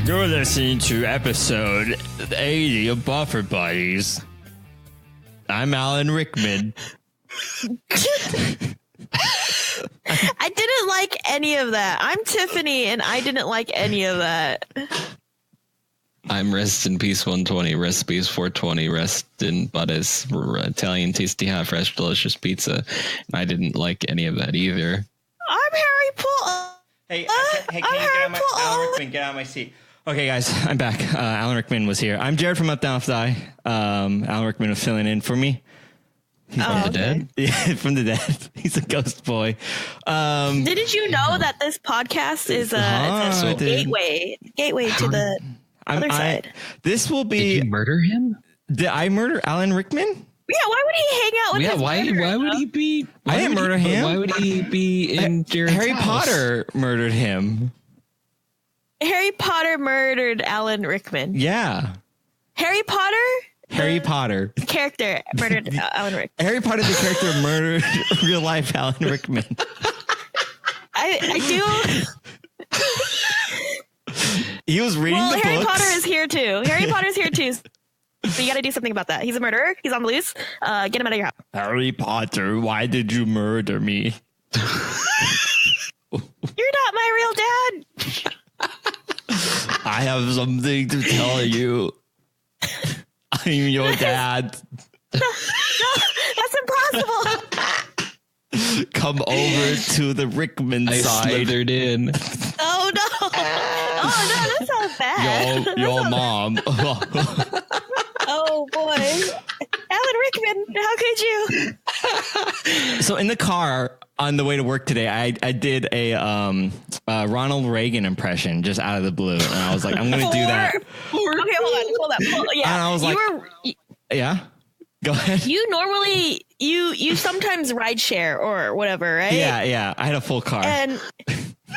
You're listening to episode 80 of Buffer Buddies. I'm Alan Rickman. I didn't like any of that. I'm Tiffany, and I didn't like any of that. I'm Rest in Peace 120, Rest in Peace 420, Rest in Butters, Italian tasty hot fresh delicious pizza. And I didn't like any of that either. I'm Harry Potter. Hey, can you get out my Alan Rickman? Get out of my seat. Okay, guys, I'm back. Alan Rickman was here. I'm Jared from UpDownLeftDie. Alan Rickman was filling in for me. He's from the dead? Yeah, from the dead. He's a ghost boy. Didn't you know that this podcast is a gateway to the other side? This will be. Did you murder him? Did I murder Alan Rickman? Yeah, why would he hang out with his murderer? Why would he be? I didn't murder him. Why would he be in Jared's Harry house? Potter murdered him. Harry Potter murdered Alan Rickman. Yeah. Harry Potter? Harry Potter. The character murdered Alan Rickman. Harry Potter, the character, murdered real life Alan Rickman. I do. He was reading the Harry books. Potter is here too. Harry Potter's here too. So you got to do something about that. He's a murderer. He's on the loose. Get him out of your house. Harry Potter, why did you murder me? You're not my real dad. I have something to tell you. I'm your dad. No, that's impossible. Come over to the Rickman I side. slithered in. Oh no! Oh no, that sounds bad. Your mom. Oh boy, Alan Rickman, how could you? So in the car on the way to work today, I did a Ronald Reagan impression just out of the blue, and I was like, I'm going to do that. Okay, hold on. Yeah, And I was like, yeah. Go ahead. You normally you sometimes ride share or whatever, right? Yeah. I had a full car. And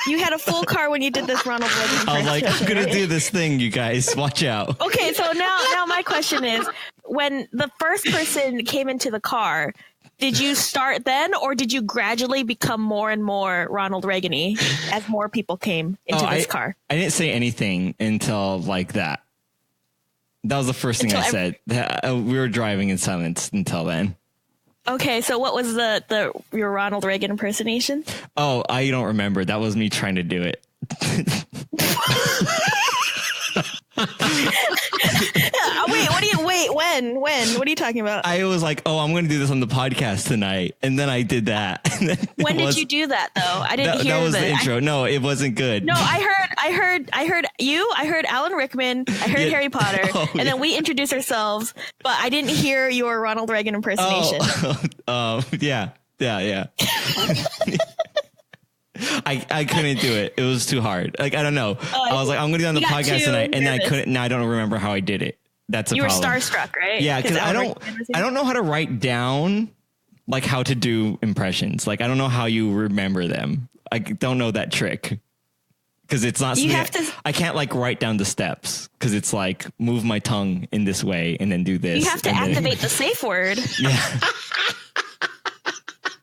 you had a full car when you did this Ronald Reagan impression. I was like, I'm going right? to do this thing, you guys. Watch out. Okay, so now my question is, when the first person came into the car, did you start then, or did you gradually become more and more Ronald Reagan-y as more people came into this car? I didn't say anything until like that. That was the first thing I said. We were driving in silence until then. Okay, so what was your Ronald Reagan impersonation? Oh, I don't remember. That was me trying to do it. When? What are you talking about? I was like, oh, I'm going to do this on the podcast tonight. And then I did that. When did you do that though? I didn't hear that was the intro. No, it wasn't good. No, I heard you. I heard Alan Rickman. I heard Harry Potter. And then we introduced ourselves, but I didn't hear your Ronald Reagan impersonation. Yeah. I couldn't do it. It was too hard. Like, I don't know. I was like, I'm going to do it on the podcast tonight. And then I couldn't. Now I don't remember how I did it. That's a problem. You were starstruck, right? Yeah, because I don't know how to write down like how to do impressions. Like, I don't know how you remember them. I don't know that trick because it's not. I can't like write down the steps because it's like move my tongue in this way and then do this. You have to activate the safe word. Yeah.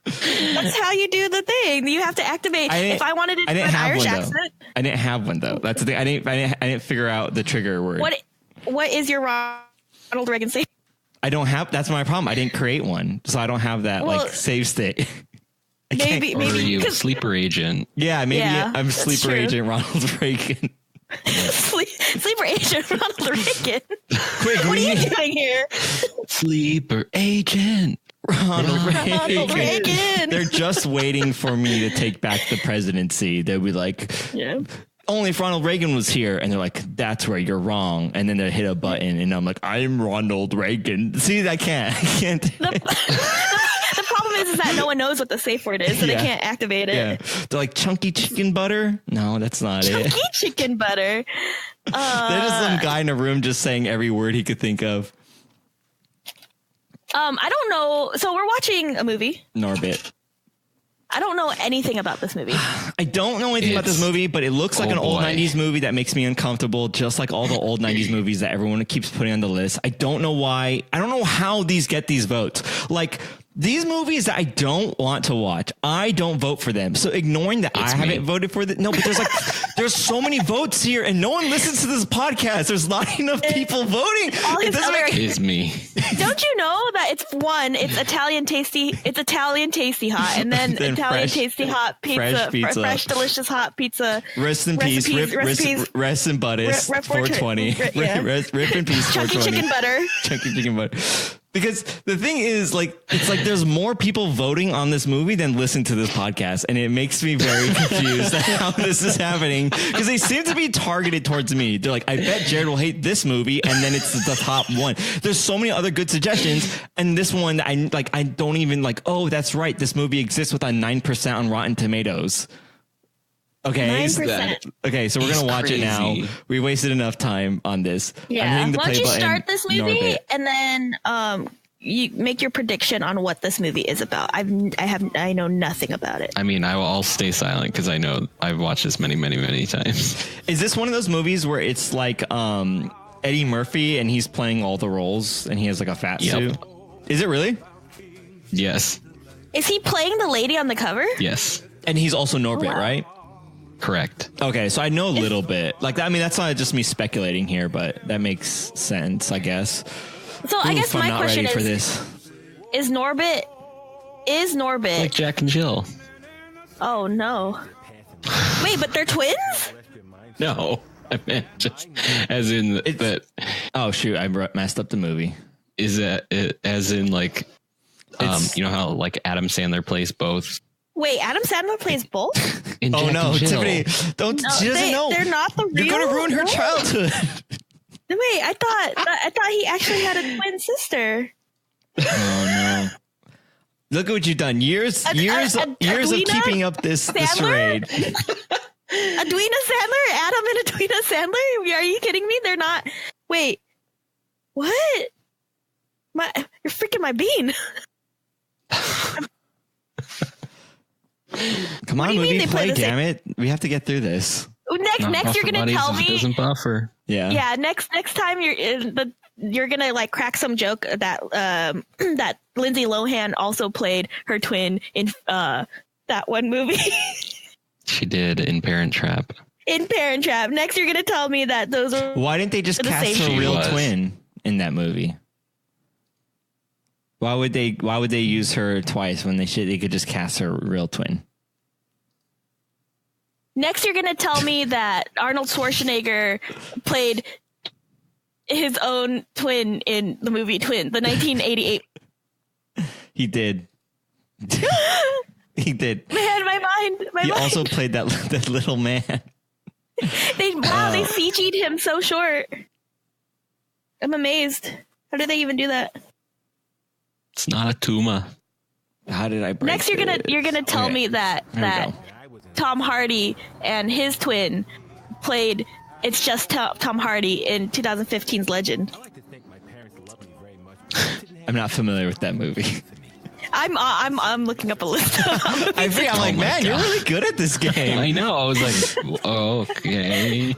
That's how you do the thing. You have to activate. If I wanted to do an Irish accent, I didn't have one though. That's the thing. I didn't figure out the trigger word. What is your Ronald Reagan safe? I don't have. That's my problem. I didn't create one, so I don't have that like save state. Maybe or are you a sleeper agent? Yeah, maybe I'm sleeper true. agent Ronald Reagan. Sleeper agent Ronald Reagan. Quick, what are you doing here? Sleeper agent Ronald Reagan. They're just waiting for me to take back the presidency. They'll be like, only if Ronald Reagan was here. And they're like, that's where you're wrong. And then they hit a button and I'm like, I'm Ronald Reagan. See, I can't. The problem is that no one knows what the safe word is, so they can't activate it. Yeah. They're like, chunky chicken butter? No, that's not chunky it. Chunky chicken butter. There's just some guy in a room just saying every word he could think of. I don't know. So we're watching a movie. Norbit. I don't know anything about this movie. I don't know anything about this movie, but it looks like an old 90s movie that makes me uncomfortable, just like all the old 90s movies that everyone keeps putting on the list. I don't know why. I don't know how these get these votes. Like, these movies that I don't want to watch, I don't vote for them. So ignoring that I haven't voted for them. No, but there's like There's so many votes here, and no one listens to this podcast. There's not enough people voting. It doesn't make It's me. Don't you know that it's Italian tasty hot, and then Italian fresh, tasty hot pizza, fresh delicious hot pizza. Rest in peace, rest in Butters, 420. Rip in peace, 420. Chunky chicken butter. Chunky chicken butter. Because the thing is, like, it's like there's more people voting on this movie than listen to this podcast, and it makes me very confused at how this is happening, because they seem to be targeted towards me. They're like, I bet Jared will hate this movie, and then it's the top one. There's so many other good suggestions, and this one, I don't even like, oh, that's right, this movie exists with a 9% on Rotten Tomatoes. Okay. 9%. Okay, so we're gonna watch it now. We wasted enough time on this. Yeah. Why don't you start this movie and then you make your prediction on what this movie is about? I know nothing about it. I mean, I'll stay silent because I know I've watched this many times. Is this one of those movies where it's like Eddie Murphy and he's playing all the roles and he has like a fat suit? Is it really? Yes. Is he playing the lady on the cover? Yes. And he's also Norbit, right? Correct. Okay, so I know a little bit. Like, I mean, that's not just me speculating here, but that makes sense, I guess. So I guess my question is Norbit like Jack and Jill? Oh no! Wait, but they're twins? No, I meant just as in that. Oh shoot, I messed up the movie. Is that as in like, you know how like Adam Sandler plays both? Wait, Adam Sandler plays both? Oh no, Tiffany! Don't. No, she doesn't know. They're not the real. You're gonna ruin her childhood. Wait, I thought he actually had a twin sister. Oh no! Look at what you've done. Years of keeping up this charade. Adwina Sandler, Adam and Adwina Sandler. Are you kidding me? They're not. Wait, what? You're freaking my bean. Come on, movie play, damn it! We have to get through this. Next, you're gonna tell me. Doesn't buffer. Yeah. Next time you're gonna like crack some joke that that Lindsay Lohan also played her twin in that one movie. She did in Parent Trap. Next, you're gonna tell me that those are. Why didn't they just cast her real twin in that movie? Why would they use her twice when they could just cast her real twin? Next, you're going to tell me that Arnold Schwarzenegger played his own twin in the movie Twin, the 1988. He did. He did. Man, my mind. He also played that little man. They CG'd him so short. I'm amazed. How did they even do that? It's not a tumor. How did I break Next, you're gonna tell me that Tom Hardy and his twin played It's Just Tom Hardy in 2015's Legend. I'm not familiar with that movie. I'm looking up a list of I'm like, man, you're really good at this game. I know. I was like, okay.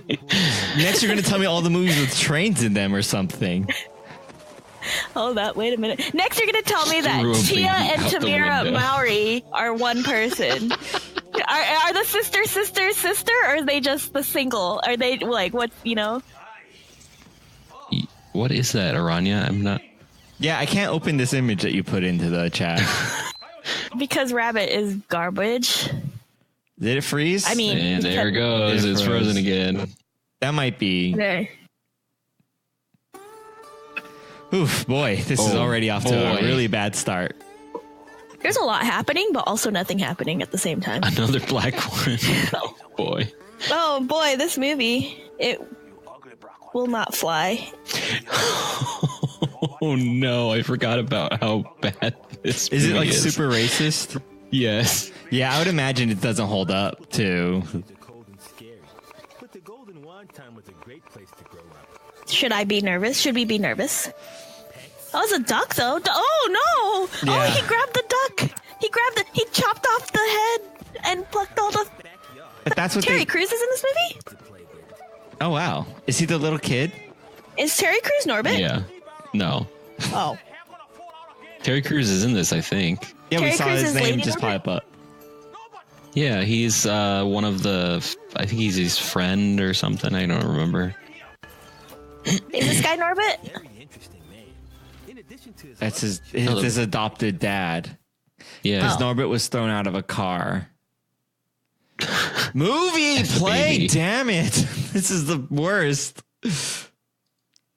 Next, you're gonna tell me all the movies with trains in them or something. Hold up, wait a minute. Next, you're going to tell me that Tia and Tamira Mowry are one person. Are the sister, or are they just the single? Are they, like, what, you know? What is that, Aranya? I'm not... Yeah, I can't open this image that you put into the chat. Because Rabbit is garbage. Did it freeze? I mean... And there it goes. It's frozen again. That might be... Okay. Oof, boy, this is already off to a really bad start. There's a lot happening, but also nothing happening at the same time. Another black one. Oh, boy. Oh, boy, this movie, it will not fly. Oh, no, I forgot about how bad this movie is. Is it, like, super racist? Yes. Yeah, I would imagine it doesn't hold up, too. Should I be nervous? Should we be nervous? Oh, it's a duck, though. Oh, no! Yeah. Oh, he grabbed the duck. He chopped off the head and plucked all the... But that's what Terry Crews is in this movie? Oh, wow. Is he the little kid? Is Terry Crews Norbit? Yeah. No. Oh. Terry Crews is in this, I think. Yeah, we saw his name just pop up. Yeah, he's one of the. I think he's his friend or something. I don't remember. Is this guy Norbit? That's his adopted dad. Yeah, because Norbit was thrown out of a car. Movie play, baby. damn it! This is the worst.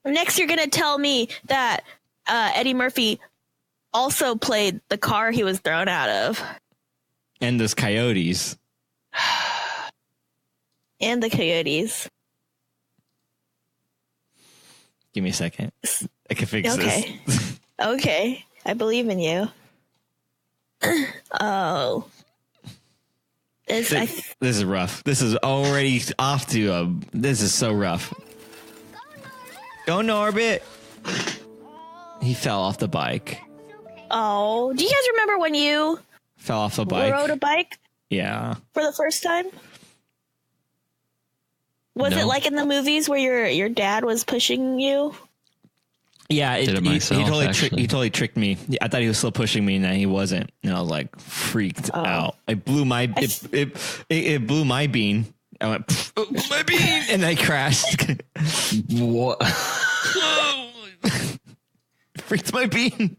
Next, you're gonna tell me that Eddie Murphy also played the car he was thrown out of, And those coyotes. and the coyotes. Give me a second. I can fix this. Okay, I believe in you. Oh. This is rough. This is already off to this is so rough. Go Norbit. He fell off the bike. Oh, do you guys remember when you Fell off a bike. rode a bike Yeah. for the first time? Was it like in the movies where your dad was pushing you? Yeah, Did it myself, he totally tricked me. I thought he was still pushing me, and then he wasn't. And I was like freaked out. I blew my it blew my bean. I went my bean, and I crashed. What? Freaked my bean.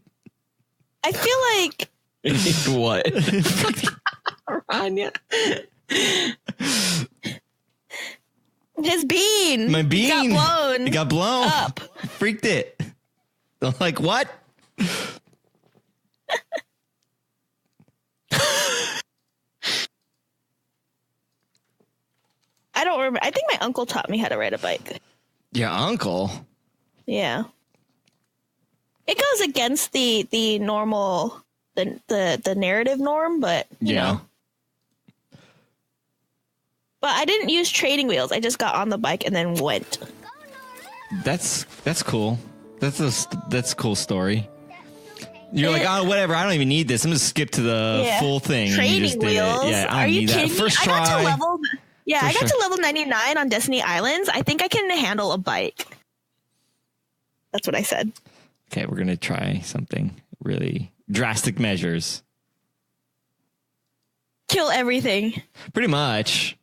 I feel like What? Anya. His bean. My bean got blown. It got blown up. Freaked it. I'm like, what? I don't remember. I think my uncle taught me how to ride a bike. Your uncle? Yeah. It goes against the normal the narrative norm, but you know. But I didn't use training wheels. I just got on the bike and then went. That's cool. That's a cool story. You're like, oh, whatever. I don't even need this. I'm gonna skip to the full thing. Training and you just did wheels. It. Yeah, I Are don't you need kidding that. me? First try. I got to level 99 on Destiny Islands. I think I can handle a bike. That's what I said. Okay, we're gonna try something really drastic measures. Kill everything. Pretty much.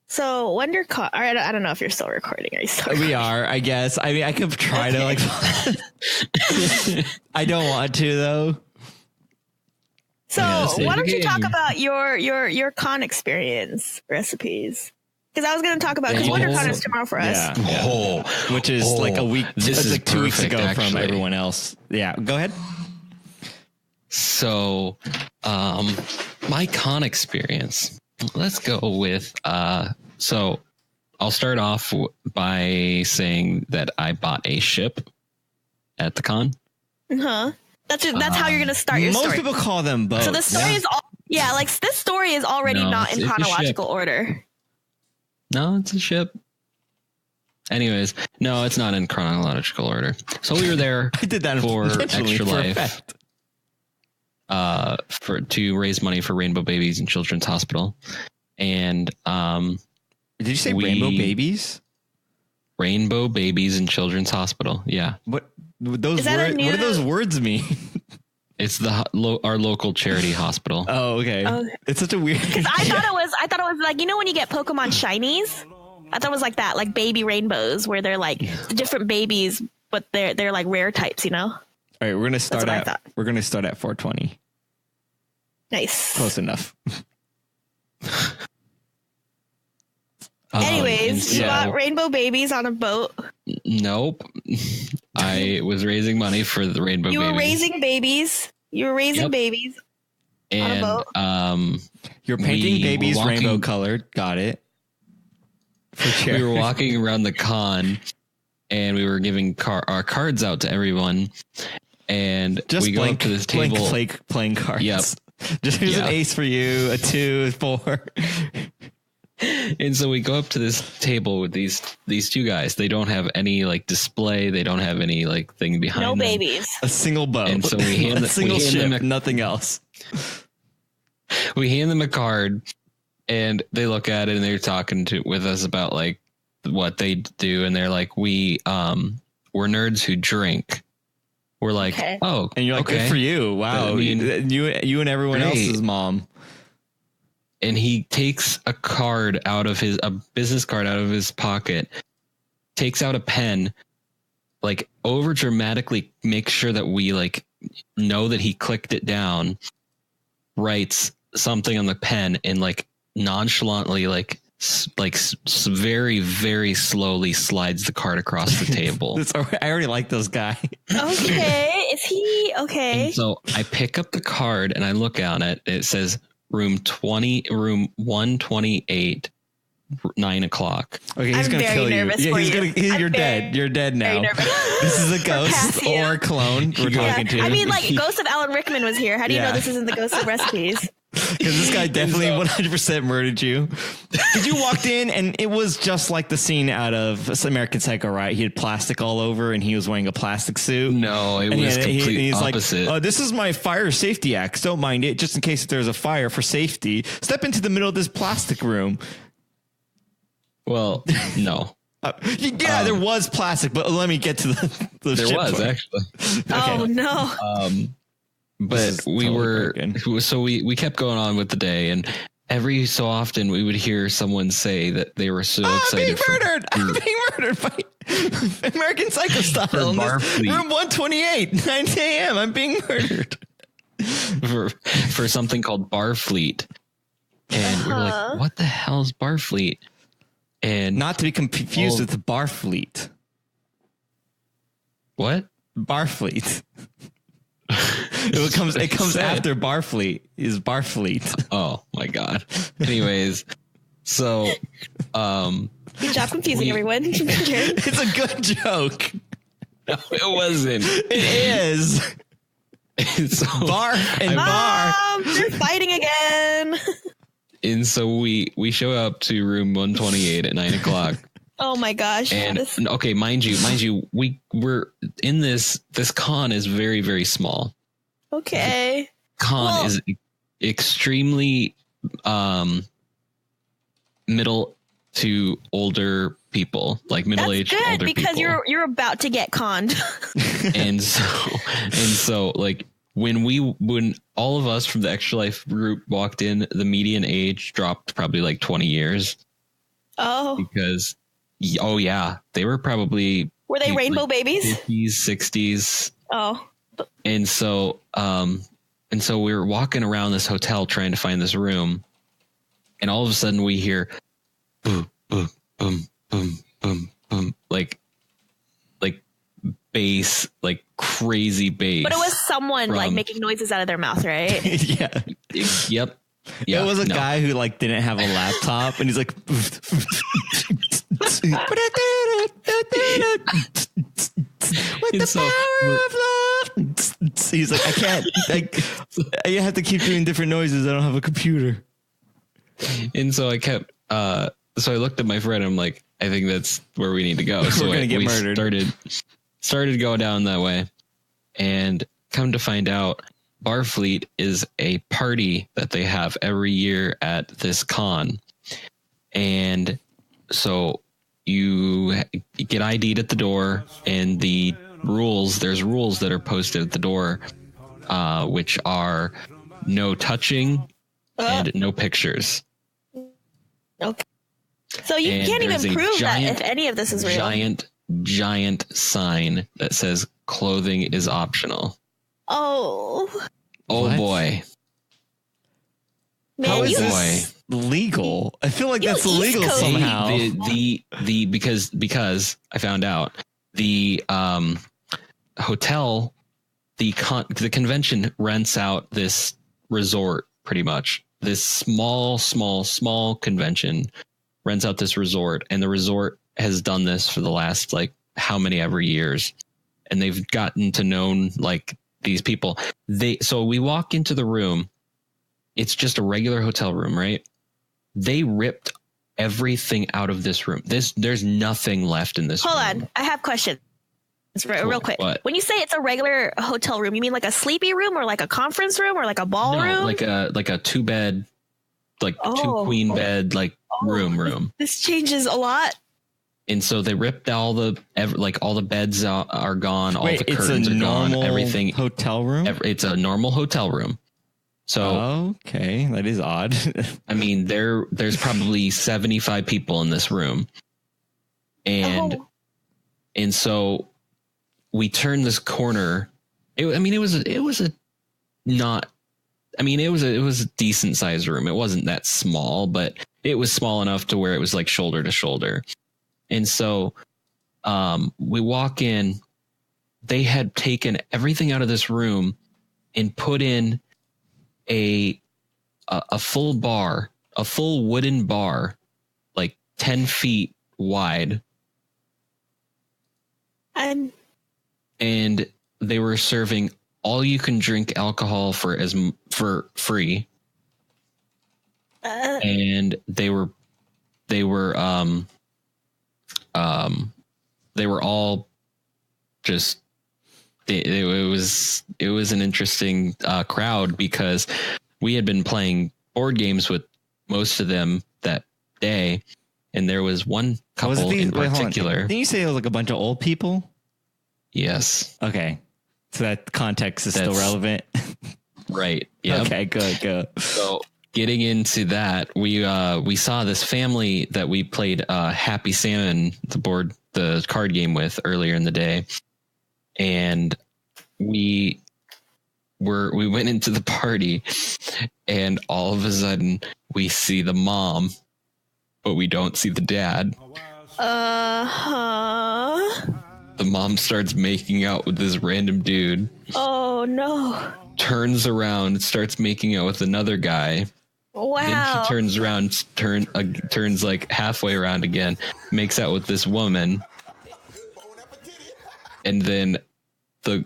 So Wonder Car. I don't know if you're still recording. Are you still recording? We are, I guess. I mean, I could try to like. I don't want to though. So why don't you talk about your con experience recipes? Because I was going to talk about because WonderCon is tomorrow for us. Yeah. Which is like a week. This is like 2 weeks ago actually. from everyone else. Yeah, go ahead. So, my con experience. Let's go with. So, I'll start off by saying that I bought a ship at the con. Huh. That's how you're going to start your Most story. people call them boats. So the story is this story is already not in chronological order. No, it's a ship. Anyways, no, it's not in chronological order. So we were there. I did that for intentionally Extra for Life. To raise money for Rainbow Babies and Children's Hospital. And did you say Rainbow Babies? Rainbow Babies and Children's Hospital. Yeah. What do those words mean? It's our local charity hospital. Oh, okay. It's such a weird. Because I thought it was like, you know when you get Pokemon shinies? I thought it was like that, like baby rainbows, where they're like different babies, but they're like rare types, you know. All right, we're gonna start at 420. Nice. Close enough. Anyways, you got Rainbow Babies on a boat. Nope. I was raising money for the Rainbow Babies. You were raising babies. And on a boat. You're painting babies rainbow colored. Got it. We were walking around the con and we were giving our cards out to everyone. And just we go up to this table. Playing cards. Yep. Just here's an ace for you, a 2, a 4. And so we go up to this table with these two guys. They don't have any like display. They don't have any like thing behind them. No babies. A single boat. And so we hand a single ship, nothing else. We hand them a card and they look at it and they're talking with us about like what they do. And they're like, we're nerds who drink. we're like, oh, and you're like, okay. good for you. Wow. I mean, you and everyone else's mom. And he takes a business card out of his pocket, takes out a pen, like over dramatically makes sure that we like know that he clicked it down, writes something on the pen, and like nonchalantly, like very, very slowly slides the card across the table. I already like this guy. Okay. Is he okay? And so I pick up the card and I look on it. It says room 128, 9 o'clock. Okay, he's going to kill you. Yeah, you're dead. You're dead now. This is a ghost or a clone we're talking to. I mean, like, Ghost of Alan Rickman was here. How do you know this isn't the Ghost of Recipes? Because this guy definitely 100% murdered you. Because you walked in and it was just like the scene out of American Psycho, right? He had plastic all over and he was wearing a plastic suit. No, it was complete opposite. Like, this is my fire safety axe. Don't mind it. Just in case there's a fire for safety. Step into the middle of this plastic room. Well, no. There was plastic, but let me get to the there was point. Actually. Okay. Oh no. But we kept going on with the day, and every so often we would hear someone say that they were so excited. I'm being murdered by American Psycho style. Room 128, 9 a.m. I'm being murdered. For something called Barfleet. And we were like, what the hell is Barfleet? And not to be confused with Barfleet. What? Barfleet. It comes after Barfleet is Barfleet. Oh my god. Anyways, so good job confusing everyone. It's a good joke. No, it wasn't. It is. So, Barf and bar. They're fighting again. And so we show up to room 128 at 9 o'clock. Oh my gosh. And okay, mind you, we're in this con is very, very small. Okay. Con is extremely middle to older people, like middle-aged older people. Because you're about to get conned. and so like when all of us from the Extra Life group walked in, the median age dropped probably like 20 years. Oh. Because they were probably they rainbow like babies? 50s, 60s. Oh. And so we were walking around this hotel trying to find this room, and all of a sudden we hear boom, boom, boom, boom, boom, boom, like bass, like crazy bass. But it was someone like making noises out of their mouth, right? Yeah. Yep. Yeah. It was a guy who like didn't have a laptop, and he's like. With the power of love. He's like, I can't. I have to keep doing different noises. I don't have a computer. And so I kept. So I looked at my friend. And I'm like, I think that's where we need to go. So we're gonna get murdered. Started going down that way, and come to find out, Barfleet is a party that they have every year at this con, and so you get ID'd at the door, and there's rules that are posted at the door, which are no touching and no pictures. Okay. So you can't even prove that if any of this is real. Giant sign that says clothing is optional. Oh what? Boy. Man, how is this legal? I feel like that's illegal somehow. Because I found out the hotel, the convention rents out this resort pretty much. This small convention rents out this resort, and the resort has done this for the last like how many ever years, and they've gotten to know like these people. So we walk into the room. It's just a regular hotel room, right? They ripped everything out of this room. There's nothing left in this room. Hold on. I have questions. Real quick. What? When you say it's a regular hotel room, you mean like a sleepy room or like a conference room or like a ballroom? Like a 2-bed, like 2 queen bed, like room. This changes a lot. And so they ripped all the beds are gone, all the curtains are gone, everything. Hotel room? It's a normal hotel room. So okay, that is odd. I mean, there's probably 75 people in this room. And so we turned this corner. It was a decent sized room. It wasn't that small, but it was small enough to where it was like shoulder to shoulder. And so we walk in, they had taken everything out of this room and put in a full bar, a full wooden bar, like 10 feet wide. And they were serving all you can drink alcohol for free. And they were all just, it was an interesting crowd because we had been playing board games with most of them that day. And there was one couple in particular. Didn't you say it was like a bunch of old people? Yes. Okay. So that context is still relevant. Right. Yeah. Okay, good. So getting into that, we saw this family that we played Happy Salmon, the card game with earlier in the day. And we went into the party and all of a sudden we see the mom, but we don't see the dad. The mom starts making out with this random dude. Oh no. Turns around, starts making out with another guy. Wow. Then she turns around, turns like halfway around again, makes out with this woman. And then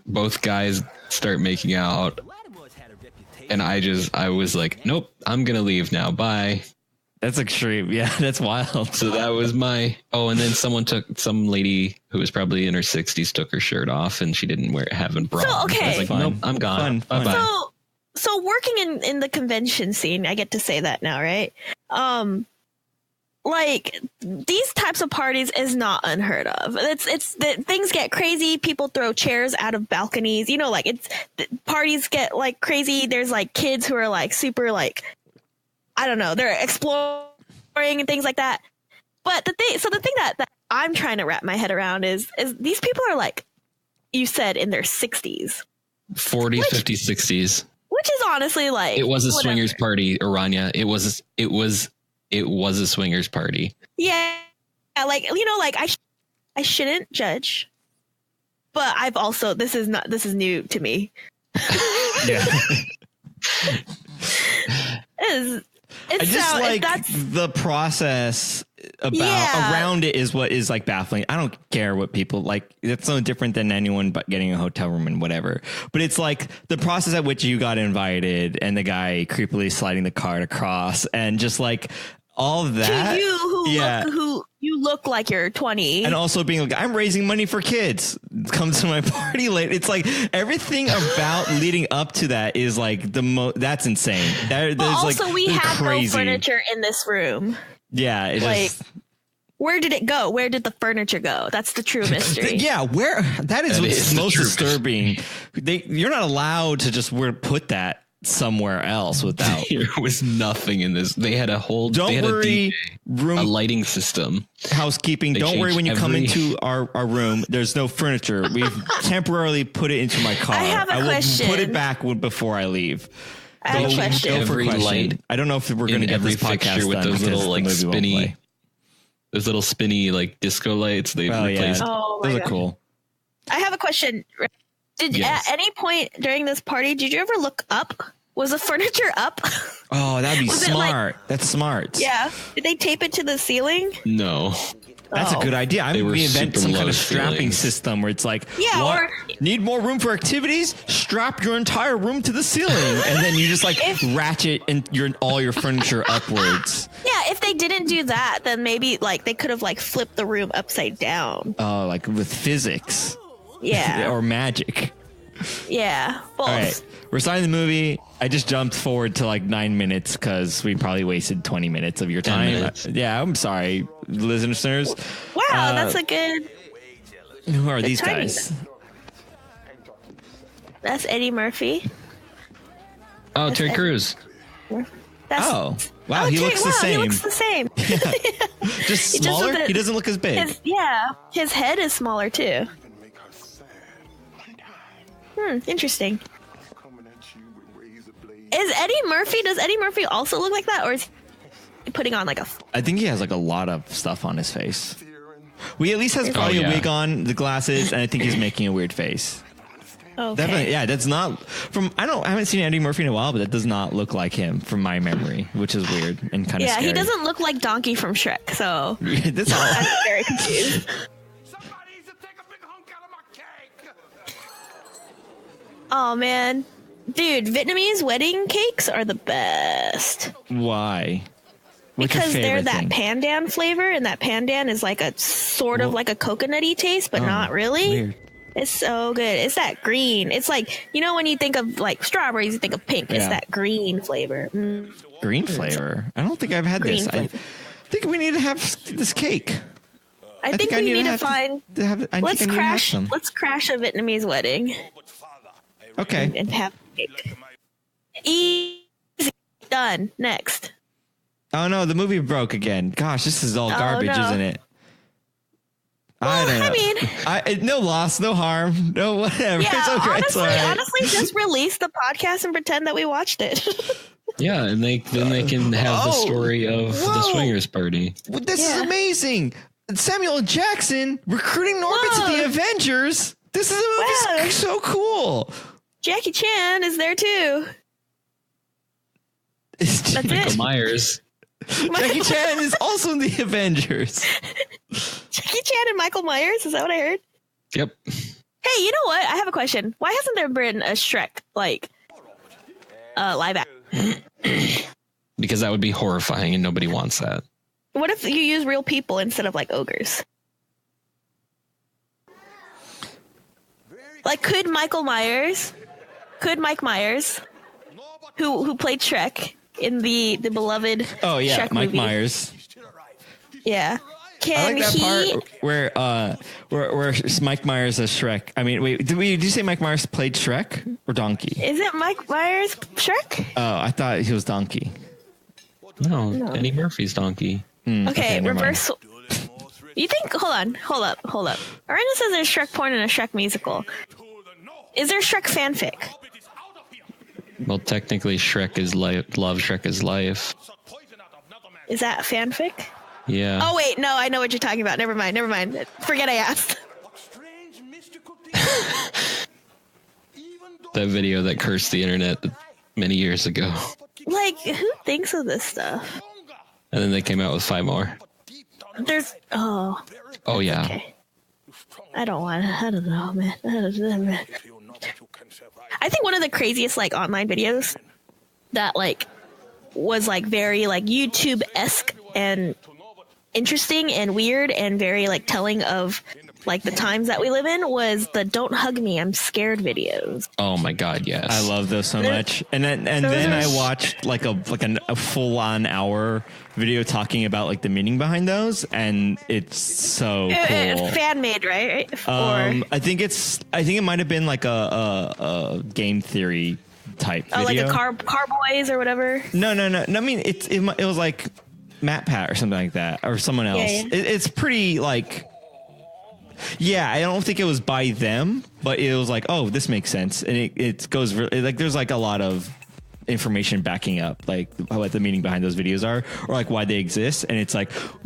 both guys start making out. And I was like, nope, I'm going to leave now. Bye. That's extreme. Yeah, that's wild. So that was and then some lady who was probably in her 60s took her shirt off and she didn't have a bra. So, okay. I was like, nope, I'm gone. Bye-bye. So working in the convention scene, I get to say that now, right? Like these types of parties is not unheard of. Things get crazy. People throw chairs out of balconies. Parties get like crazy. There's like kids who are like super like, I don't know, they're exploring and things like that. But the thing that I'm trying to wrap my head around is these people are like, you said in their 60s, 40, 50, 60s. Which is honestly like, it was a swingers party, Aranya. It was a swingers party. Yeah. Like, I shouldn't judge, but I've also, this is new to me. Yeah. That's the process around it is what is like baffling. I don't care what people like. It's no different than anyone but getting a hotel room and whatever. But it's like the process at which you got invited and the guy creepily sliding the card across and just like all of that. To you who you look like you're 20. And also being like, I'm raising money for kids. Come to my party late. It's like everything about leading up to that is like that's insane. We had no furniture in this room. Yeah. Where did it go? Where did the furniture go? That's the true mystery. Yeah. That is what's most disturbing. You're not allowed to just put that somewhere else without. There was nothing in this. They had a whole. Don't worry, a lighting system, housekeeping. Don't worry when you come into our room. There's no furniture. We've temporarily put it into my car. I will put it back before I leave. I have a question. Every light. I don't know if we're going to get this podcast with done those little like spinny, like disco lights. They replaced. Oh, those are cool. I have a question. At any point during this party, did you ever look up? Was the furniture up? Oh, that'd be smart. That's smart. Yeah. Did they tape it to the ceiling? No. That's a good idea. I'm going to invent some kind of strapping system where it's like, need more room for activities? Strap your entire room to the ceiling. And then you just like ratchet all your furniture upwards. Yeah, if they didn't do that, then maybe like they could have like flipped the room upside down. Oh, like with physics. Yeah. Or magic. Yeah. Both. All right. We're starting the movie. I just jumped forward to like 9 minutes because we probably wasted 20 minutes of your time. Yeah, I'm sorry. listeners. Wow, that's a good. Who are these guys? That's Eddie Murphy. Oh, that's Terry Crews. Wow, he looks the same. He looks the same. Just smaller? He doesn't look as big. His head is smaller too. Interesting. Does Eddie Murphy also look like that, or is he putting on like a... I think he has like a lot of stuff on his face. He at least has probably a wig on, the glasses, and I think he's making a weird face. Okay. Definitely, yeah, that's not from. I haven't seen Eddie Murphy in a while, but that does not look like him from my memory, which is weird and kind of scary. He doesn't look like Donkey from Shrek, so that's all. I'm very confused. Oh man, dude, Vietnamese wedding cakes are the best. Why? Because they're that pandan flavor, and that pandan is like a sort of like a coconutty taste, but not really. Weird. It's so good. It's that green. It's like, when you think of like strawberries, you think of pink. It's that green flavor. Green flavor? I don't think I've had this. I think we need to have this cake. I think we need to find. Let's crash a Vietnamese wedding. Okay. And have cake. Easy. Done. Next. Oh no, the movie broke again. Gosh, this is all garbage, isn't it? Well, I don't know. No loss, no harm, no whatever. Yeah, it's okay. honestly, just release the podcast and pretend that we watched it. Yeah, and then they can have the story of the swingers party. This is amazing. Samuel Jackson recruiting Norbit to the Avengers. This is a movie so cool. Jackie Chan is there too. Michael Myers. Jackie Chan is also in the Avengers. Jackie Chan and Michael Myers? Is that what I heard? Yep. Hey, you know what? I have a question. Why hasn't there been a Shrek, live action? Because that would be horrifying and nobody wants that. What if you use real people instead of, ogres? Could Mike Myers, who played Shrek in the beloved Shrek Mike movie. Myers. Yeah. I like that part where Mike Myers as Shrek. I mean, wait, did you say Mike Myers played Shrek or Donkey? Is it Mike Myers Shrek? Oh, I thought he was Donkey. No. Eddie Murphy's Donkey. Okay, reverse. You think? Hold up. Arena says there's Shrek porn and a Shrek musical. Is there Shrek fanfic? Well, technically, Shrek is life. Love Shrek is life. Is that fanfic? Yeah. Oh wait, no, I know what you're talking about. Never mind. Forget I asked. That video that cursed the internet many years ago. Who thinks of this stuff? And then they came out with 5 more. There's Oh yeah. Okay. I don't know, man. I think one of the craziest online videos that was very YouTube-esque and interesting and weird and very telling of the times that we live in was the "Don't hug me, I'm scared" videos. Oh my god, yes. I love those so much. And then I watched a full-on hour video talking about the meaning behind those, and it's so cool. Fan made, right? I think it might have been a game theory type video. Like a car boys or whatever. No. I mean, it was like Matt Pat or something like that, or someone else. Yeah. It's pretty yeah, I don't think it was by them, but it was oh, this makes sense, and it goes really, there's a lot of information backing up what the meaning behind those videos are, or why they exist, and it's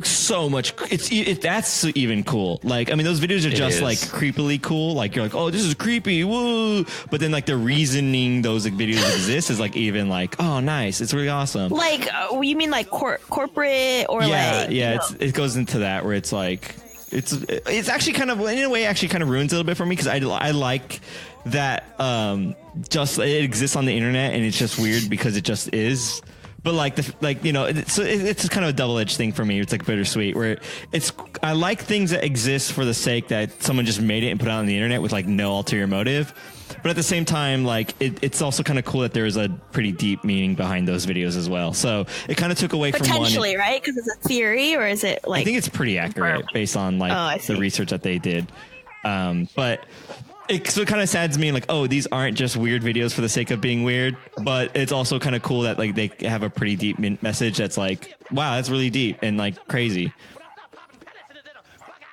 so much. That's even cool. I mean, those videos are just creepily cool. You're oh, this is creepy, woo! But then the reasoning those videos exist is even oh, nice, it's really awesome. You mean corporate or it goes into that where it's it's actually kind of, in a way, actually kind of ruins it a little bit for me, because I like that just it exists on the internet, and it's just weird because it just is. But it's kind of a double-edged thing for me. It's bittersweet, where I like things that exist for the sake that someone just made it and put it on the internet with no ulterior motive. But at the same time, like it's also kind of cool that there's a pretty deep meaning behind those videos as well. So it kind of took away from one. Potentially, right? Because it's a theory, or is it like? I think it's pretty accurate based on like the research that they did. But it kind of saddens me like, oh, these aren't just weird videos for the sake of being weird, but it's also kind of cool that like they have a pretty deep message that's like, wow, that's really deep and like crazy.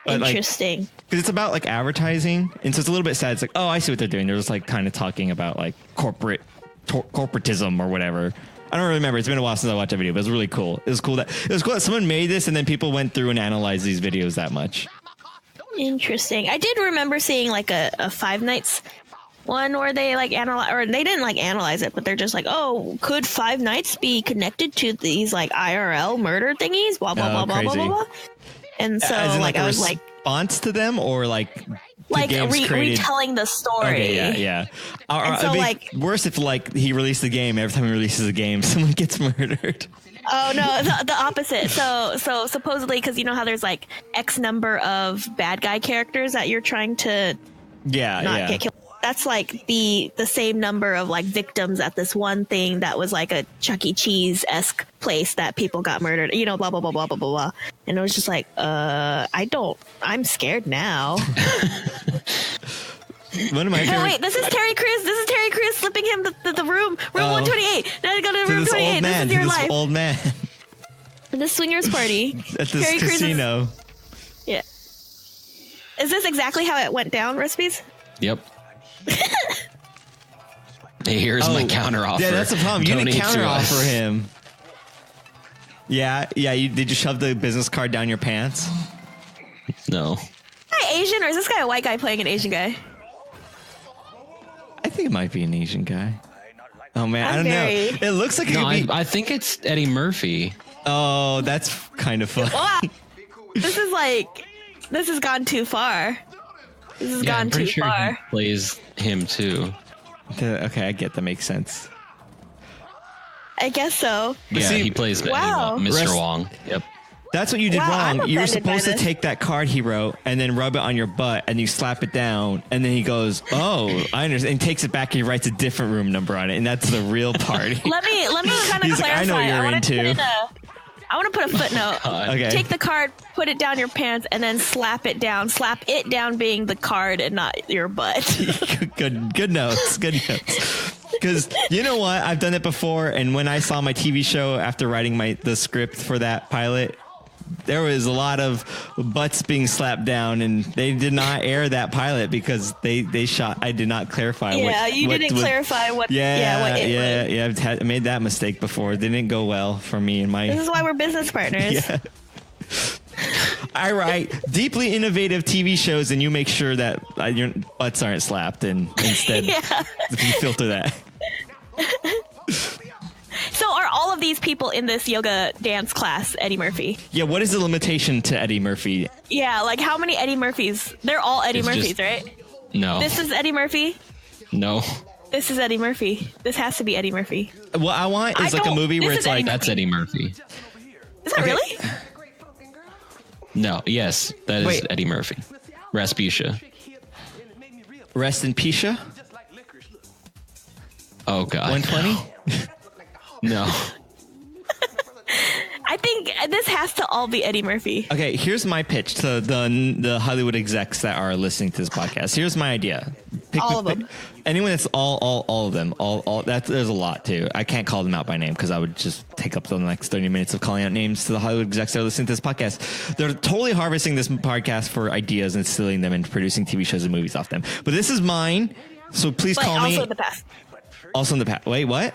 But, interesting. Because it's about like advertising, and so it's a little bit sad. It's like, oh, I see what they're doing. They're just like kind of talking about like corporatism or whatever. I don't really remember. It's been a while since I watched that video, but it was really cool. It was cool that someone made this, and then people went through and analyzed these videos that much. Interesting. I did remember seeing like a Five Nights one where they like analyze, or they didn't like analyze it, but they're just like, oh, could Five Nights be connected to these like IRL murder thingies? Blah blah blah blah blah blah blah. And so like I was like response to them, or like retelling the story. Okay, yeah. And so like worse if like he released the game. Every time he releases a game, someone gets murdered. Oh no, the opposite. So supposedly, because you know how there's like X number of bad guy characters that you're trying to get killed. That's like the same number of like victims at this one thing that was like a Chuck E. Cheese-esque place that people got murdered. You know, blah blah blah blah blah blah blah. And it was just like, I'm scared now. One of my wait, this is Terry Crews. This is Terry Crews slipping him the room 128. Now I go to room 28. This is your life. Old man. This swingers party. At this Terry casino. Yeah. Is this exactly how it went down, Recipes? Yep. Hey, here's my counter offer. Yeah, that's the problem. You didn't counter offer him. Yeah. Did you shove the business card down your pants? No. Is this guy Asian, or is this guy a white guy playing an Asian guy? I think it might be an Asian guy. Oh man, I don't know. It looks like I think it's Eddie Murphy. Oh, that's kind of fun. This has gone too far. This has gone too far. He plays him too. Okay, I get that. Makes sense. I guess so. Yeah, he plays Mr. Wong. Yep. That's what you did wrong. You were supposed to take that card he wrote and then rub it on your butt, and you slap it down, and then he goes, "Oh, I understand," and takes it back and he writes a different room number on it, and that's the real party. let me kind of clarify. Like, I know what you're into. I want to put a footnote. Okay. Take the card, put it down your pants, and then slap it down. Slap it down being the card and not your butt. Good notes. Good notes. Because you know what? I've done it before, and when I saw my TV show after writing the script for that pilot, there was a lot of butts being slapped down, and they did not air that pilot because they shot. I did not clarify. Yeah, you didn't clarify what. I made that mistake before. It didn't go well for me and my. This is why we're business partners. Yeah. I write deeply innovative TV shows, and you make sure that your butts aren't slapped, and instead you filter that. So are all of these people in this yoga dance class Eddie Murphy? Yeah, what is the limitation to Eddie Murphy? Yeah, like how many Eddie Murphys? They're all Eddie Murphys, right? No. This is Eddie Murphy? No. This is Eddie Murphy. This has to be Eddie Murphy. What I want is like a movie where it's like... That's Eddie Murphy. Is that really? No, yes, that is Eddie Murphy. Rasputia. Rest in Pisha? Oh, God. 120? No. I think this has to all be Eddie Murphy. Okay, here's my pitch to the Hollywood execs that are listening to this podcast. Here's my idea. All of them. Anyone that's all of them. All that there's a lot too. I can't call them out by name because I would just take up the next 30 minutes of calling out names to the Hollywood execs that are listening to this podcast. They're totally harvesting this podcast for ideas and stealing them and producing TV shows and movies off them. But this is mine, so please call me. Also in the past. Also in the past. Wait, what?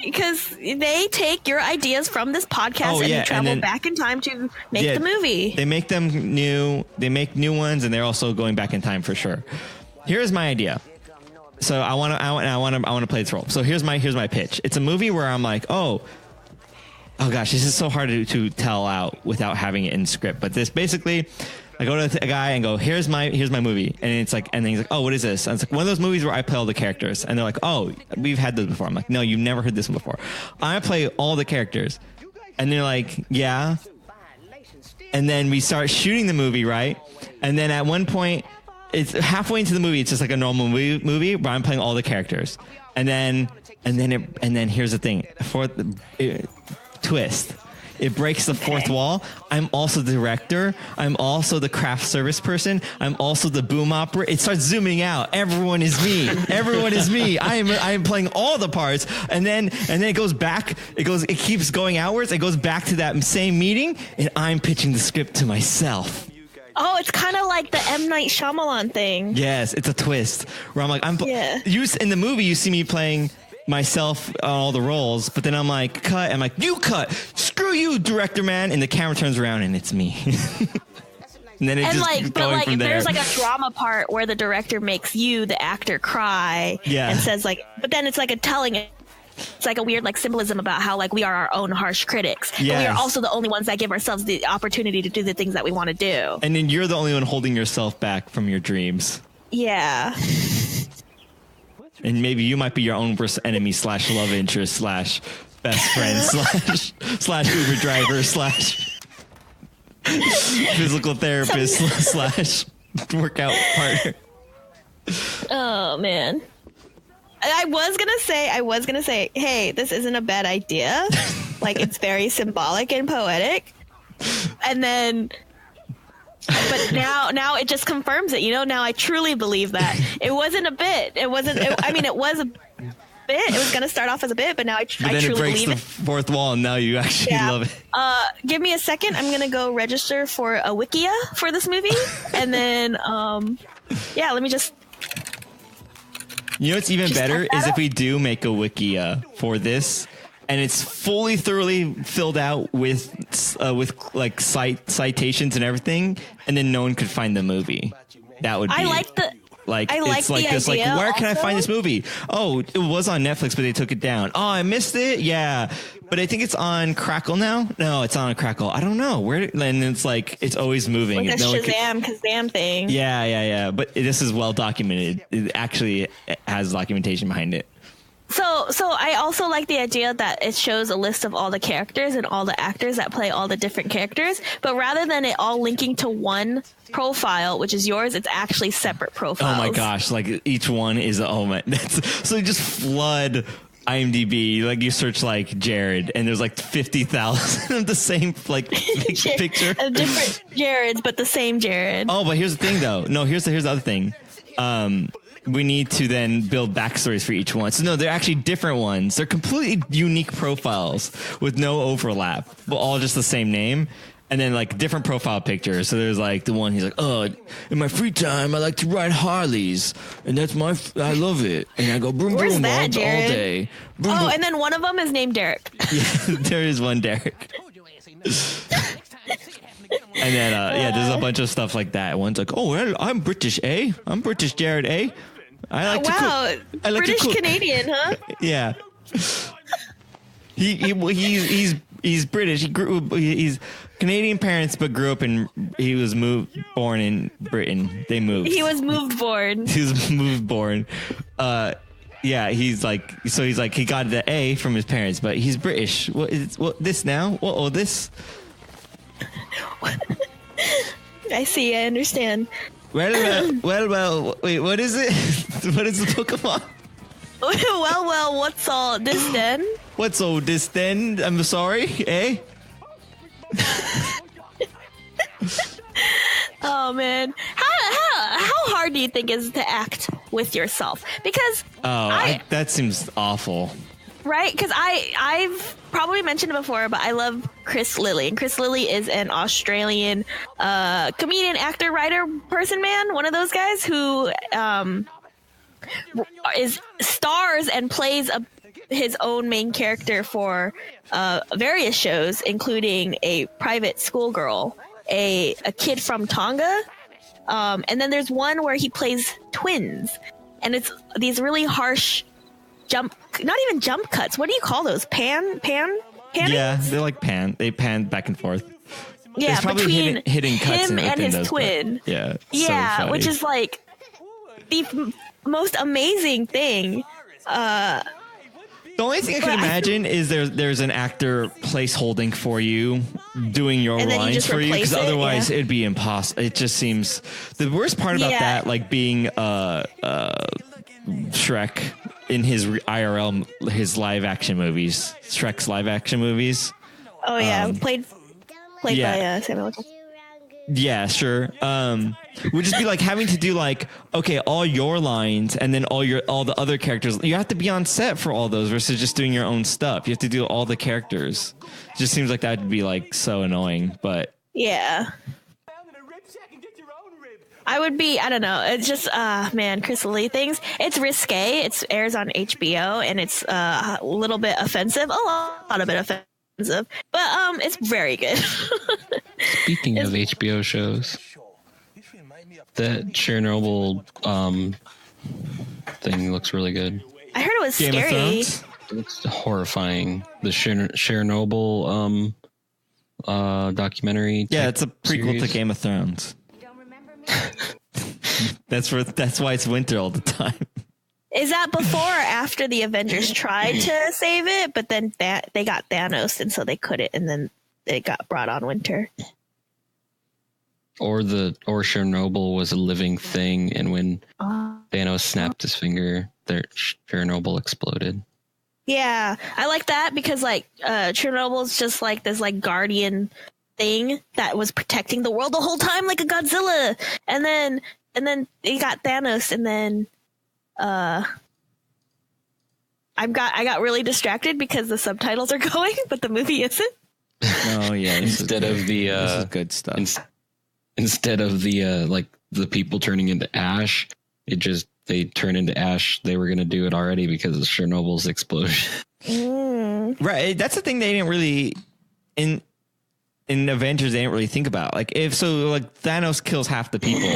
Because they take your ideas from this podcast and they travel back in time to make the movie. They make them new. They make new ones, and they're also going back in time for sure. Here's my idea. So I want to play this role. So here's my pitch. It's a movie where I'm like, oh gosh, this is so hard to tell out without having it in script. But this basically, I go to a guy and go, here's my movie, and it's like, and then he's like, oh, what is this? And it's like one of those movies where I play all the characters, and they're like, oh, we've had this before. I'm like, no, you've never heard this one before. I play all the characters, and they're like, yeah. And then we start shooting the movie, right? And then at one point, it's halfway into the movie. It's just like a normal movie where I'm playing all the characters, and then here's the thing: twist. It breaks the fourth wall. I'm also the director. I'm also the craft service person. I'm also the boom operator. It starts zooming out. Everyone is me. Everyone is me. I am playing all the parts. And then it goes back. It keeps going outwards. It goes back to that same meeting, and I'm pitching the script to myself. Oh, it's kind of like the M. Night Shyamalan thing. Yes, it's a twist where I'm like, in the movie, you see me playing myself on all the roles, but then I'm like, cut. I'm like, you cut. Screw you, director man. And the camera turns around and it's me. And then there's like a drama part where the director makes you, the actor, cry and says like, but then it's like a telling. It's like a weird like symbolism about how like we are our own harsh critics. Yes. But we are also the only ones that give ourselves the opportunity to do the things that we want to do. And then you're the only one holding yourself back from your dreams. Yeah. And maybe you might be your own worst enemy / love interest / best friend / Uber driver / physical therapist / workout partner. Oh man. I was gonna say, hey, this isn't a bad idea. Like it's very symbolic and poetic. And then but now it just confirms it, now I truly believe that it wasn't a bit. It was a bit. It was going to start off as a bit, but now I truly believe it. Then it breaks the fourth wall, and now you actually love it. Give me a second. I'm going to go register for a Wikia for this movie. And then, let me just... What's even better is if we do make a Wikia for this, and it's fully thoroughly filled out with like citations and everything, and then no one could find the movie. That would be. Where can I find this movie? Oh, it was on Netflix, but they took it down. Oh, I missed it. Yeah, but I think it's on Crackle now. No, it's on Crackle. I don't know where. And it's like it's always moving. Like a Shazam thing. Yeah. But this is well documented. It actually has documentation behind it. So I also like the idea that it shows a list of all the characters and all the actors that play all the different characters, but rather than it all linking to one profile, which is yours, it's actually separate profiles. Oh my gosh, like each one is so you just flood IMDb, like you search like Jared and there's like 50,000 of the same like picture. Different Jareds, but the same Jared. Oh, but here's the thing though. No, here's the other thing. We need to then build backstories for each one. So no, they're actually different ones. They're completely unique profiles with no overlap, but all just the same name. And then like different profile pictures. So there's like the one he's like, oh, in my free time, I like to ride Harleys. And that's I love it. And I go boom, boom, all day. Boom, boom. And then one of them is named Derek. Yeah, there is one Derek. And then, there's a bunch of stuff like that. One's like, oh, well, I'm British, eh? I'm British Jared, eh? I like to cook. I like British to cook. Canadian, huh? Yeah. He's British. He's Canadian parents, but grew up born in Britain. They moved. He was moved born. He was moved born. He's like he got the A from his parents, but he's British. What this now? This? I see. I understand. Well. Wait, what is it? What is the Pokemon? Well, what's all this then? What's all this then? I'm sorry, eh? Oh man, how hard do you think it is to act with yourself? Because that seems awful. Right? Because I've probably mentioned it before, but I love Chris Lilly. And Chris Lilly is an Australian comedian, actor, writer, person, man. One of those guys who stars and plays his own main character for various shows, including a private schoolgirl, a kid from Tonga. And then there's one where he plays twins. And it's these really harsh not even jump cuts. What do you call those? Pannings? Yeah, they're like they pan back and forth. Yeah, there's probably between hidden cuts him and his twin. Yeah, so which is like the most amazing thing. The only thing I can imagine is there's an actor placeholding for you, doing your lines for you, because otherwise it'd be impossible. It just seems the worst part about that, like being Shrek in his IRL, his live action movies, Shrek's live action movies. Oh yeah, played by Samuel Jackson. Yeah, sure. Would just be like having to do like, okay, all your lines and then all the other characters. You have to be on set for all those versus just doing your own stuff. You have to do all the characters. It just seems like that would be like so annoying, but yeah. I would be, I don't know. It's just, man, Crystal Lee things. It's risque. It airs on HBO and it's a little bit offensive. A lot of it offensive, but it's very good. Speaking of HBO shows, that Chernobyl thing looks really good. I heard it was scary. It looks horrifying. The Chernobyl documentary. Yeah, it's a prequel to Game of Thrones. That's why it's winter all the time. Is that before or after the Avengers tried to save it, but then they got Thanos and so they couldn't, and then it got brought on winter? Or Chernobyl was a living thing, and when Thanos snapped his finger, Chernobyl exploded. Yeah, I like that because like Chernobyl's just like this like guardian thing that was protecting the world the whole time, like a Godzilla, and then it got Thanos, and then I got really distracted because the subtitles are going, but the movie isn't. Oh yeah, this is good stuff. Instead of the like the people turning into ash, they turn into ash. They were going to do it already because of Chernobyl's explosion. Right. That's the thing they didn't really in Avengers. They didn't really think about like Thanos kills half the people.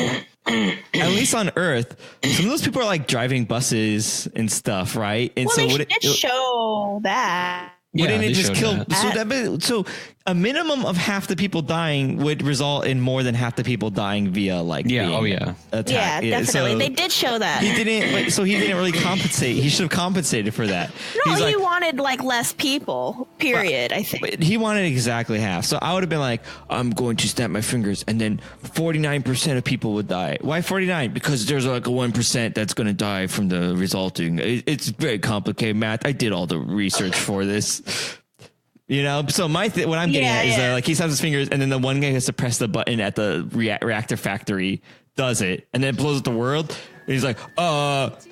At least on Earth, some of those people are like driving buses and stuff, right? And they did show that. Wouldn't it just kill? So a minimum of half the people dying would result in more than half the people dying via like attack. Yeah, definitely. So they did show that. He didn't. So he didn't really compensate. He should have compensated for that. No, he wanted like less people. Period. I think he wanted exactly half. So I would have been like, I'm going to snap my fingers, and then 49% of people would die. Why 49? Because there's like a 1% that's going to die from the resulting. It's very complicated math. I did all the research for this. You know, so what I'm getting at is like he snaps his fingers, and then the one guy has to press the button at the reactor factory, does it, and then it blows up the world. And he's like, not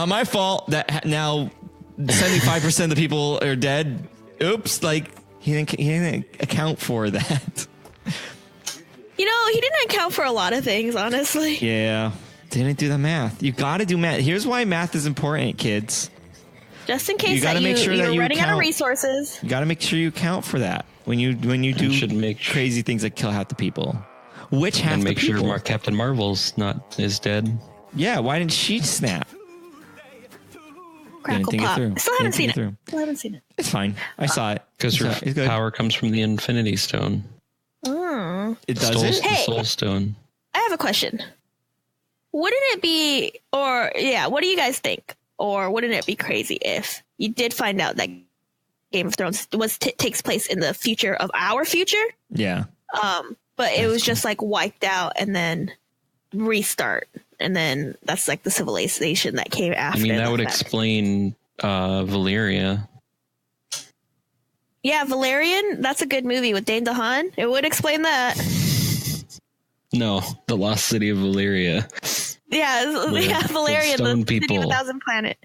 my fault that now 75% of the people are dead. Oops, like he didn't account for that. You know, he didn't account for a lot of things, honestly. Yeah, didn't do the math. You got to do math. Here's why math is important, kids. Just in case you're running out of resources. You got to make sure you account for that when you do crazy things that kill half the people. Which half the people? And make sure Captain Marvel's is dead. Yeah, why didn't she snap? Crackle Pop. Still haven't seen it. It's fine. I saw it. Because her power comes from the Infinity Stone. It does it? The Soul Stone. I have a question. Wouldn't it be, what do you guys think? Or wouldn't it be crazy if you did find out that Game of Thrones takes place in the future of our future? Yeah. But it was just like wiped out and then restart, and then that's like the civilization that came after. I mean, that would explain Valyria. Yeah, Valerian. That's a good movie with Dane DeHaan. It would explain that. No, the Lost City of Valyria. Yeah, Valerian, the City of 1,000 Planet.